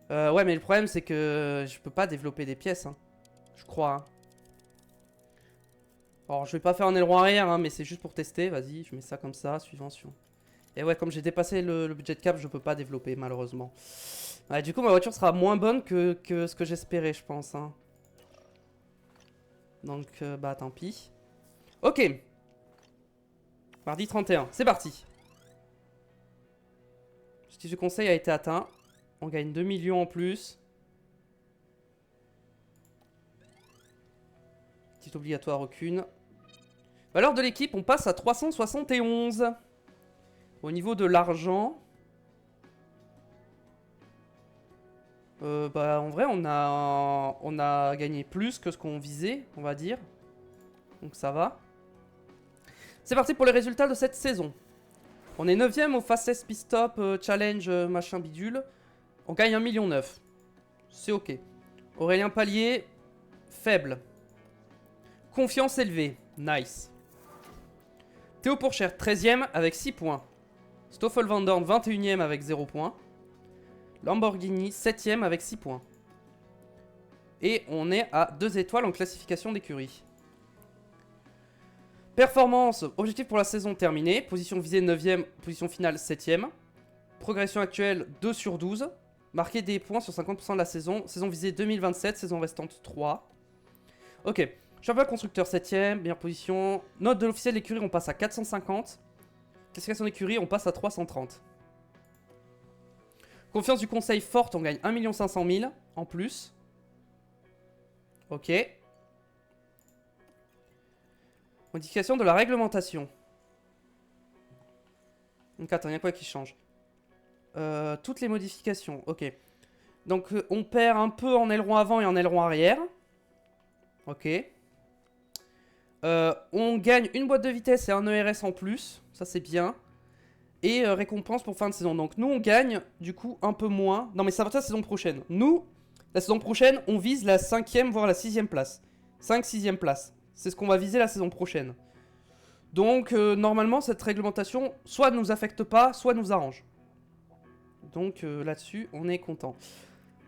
Speaker 1: Hein. Ouais, mais le problème, c'est que je peux pas développer des pièces. Hein. Je crois. Hein. Alors, je vais pas faire un aileron arrière, hein, mais c'est juste pour tester. Vas-y, je mets ça comme ça, suivant. Et ouais, comme j'ai dépassé le budget cap, je peux pas développer, malheureusement. Ouais, du coup, ma voiture sera moins bonne que ce que j'espérais, je pense. Hein. Donc, bah, tant pis. Ok. Mardi 31, c'est parti. L'objectif du conseil a été atteint. On gagne 2 millions en plus. Petite obligatoire aucune. Valeur de l'équipe, on passe à 371. Au niveau de l'argent... bah en vrai on a gagné plus que ce qu'on visait, on va dire. Donc ça va. C'est parti pour les résultats de cette saison. On est 9ème au Fastest Pit Stop Challenge machin bidule. On gagne 1,9 million. C'est ok. Aurélien Pallier, faible. Confiance élevée, nice. Théo Pourchère, 13ème avec 6 points. Stoffel Van Dorn, 21ème avec 0 points. Lamborghini, 7ème avec 6 points. Et on est à 2 étoiles en classification d'écurie. Performance, objectif pour la saison terminé. Position visée 9ème, position finale 7ème. Progression actuelle 2 sur 12. Marquer des points sur 50% de la saison. Saison visée 2027, saison restante 3. Ok. Championnat constructeur 7ème, meilleure position. Note de l'officiel d'écurie, on passe à 450. Classification d'écurie, on passe à 330. Confiance du conseil forte, on gagne 1 500 000 en plus. Ok. Modification de la réglementation. Donc attends, il y a quoi qui change? Toutes les modifications, ok. Donc on perd un peu en aileron avant et en aileron arrière. Ok. On gagne une boîte de vitesse et un ERS en plus. Ça c'est bien. Et récompense pour fin de saison. Donc nous on gagne du coup un peu moins. Non mais ça va être la saison prochaine. Nous, la saison prochaine, on vise la 5ème voire la 6ème place. 5-6ème place. C'est ce qu'on va viser la saison prochaine. Donc normalement cette réglementation soit ne nous affecte pas, soit nous arrange. Donc là-dessus on est content.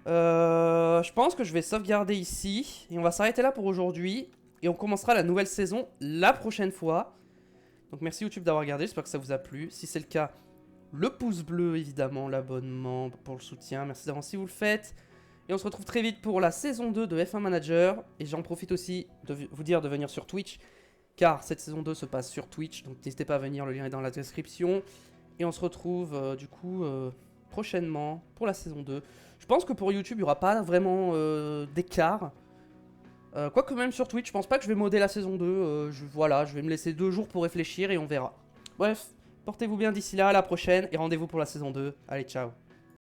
Speaker 1: Je pense que je vais sauvegarder ici. Et on va s'arrêter là pour aujourd'hui. Et on commencera la nouvelle saison la prochaine fois. Donc merci YouTube d'avoir regardé, j'espère que ça vous a plu. Si c'est le cas, le pouce bleu évidemment, l'abonnement pour le soutien. Merci d'avance si vous le faites. Et on se retrouve très vite pour la saison 2 de F1 Manager. Et j'en profite aussi de vous dire de venir sur Twitch. Car cette saison 2 se passe sur Twitch. Donc n'hésitez pas à venir, le lien est dans la description. Et on se retrouve du coup prochainement pour la saison 2. Je pense que pour YouTube, il n'y aura pas vraiment d'écart. Quoique même sur Twitch, je pense pas que je vais modder la saison 2. Voilà, je vais me laisser 2 jours pour réfléchir et on verra. Bref, portez-vous bien d'ici là, à la prochaine et rendez-vous pour la saison 2. Allez, ciao.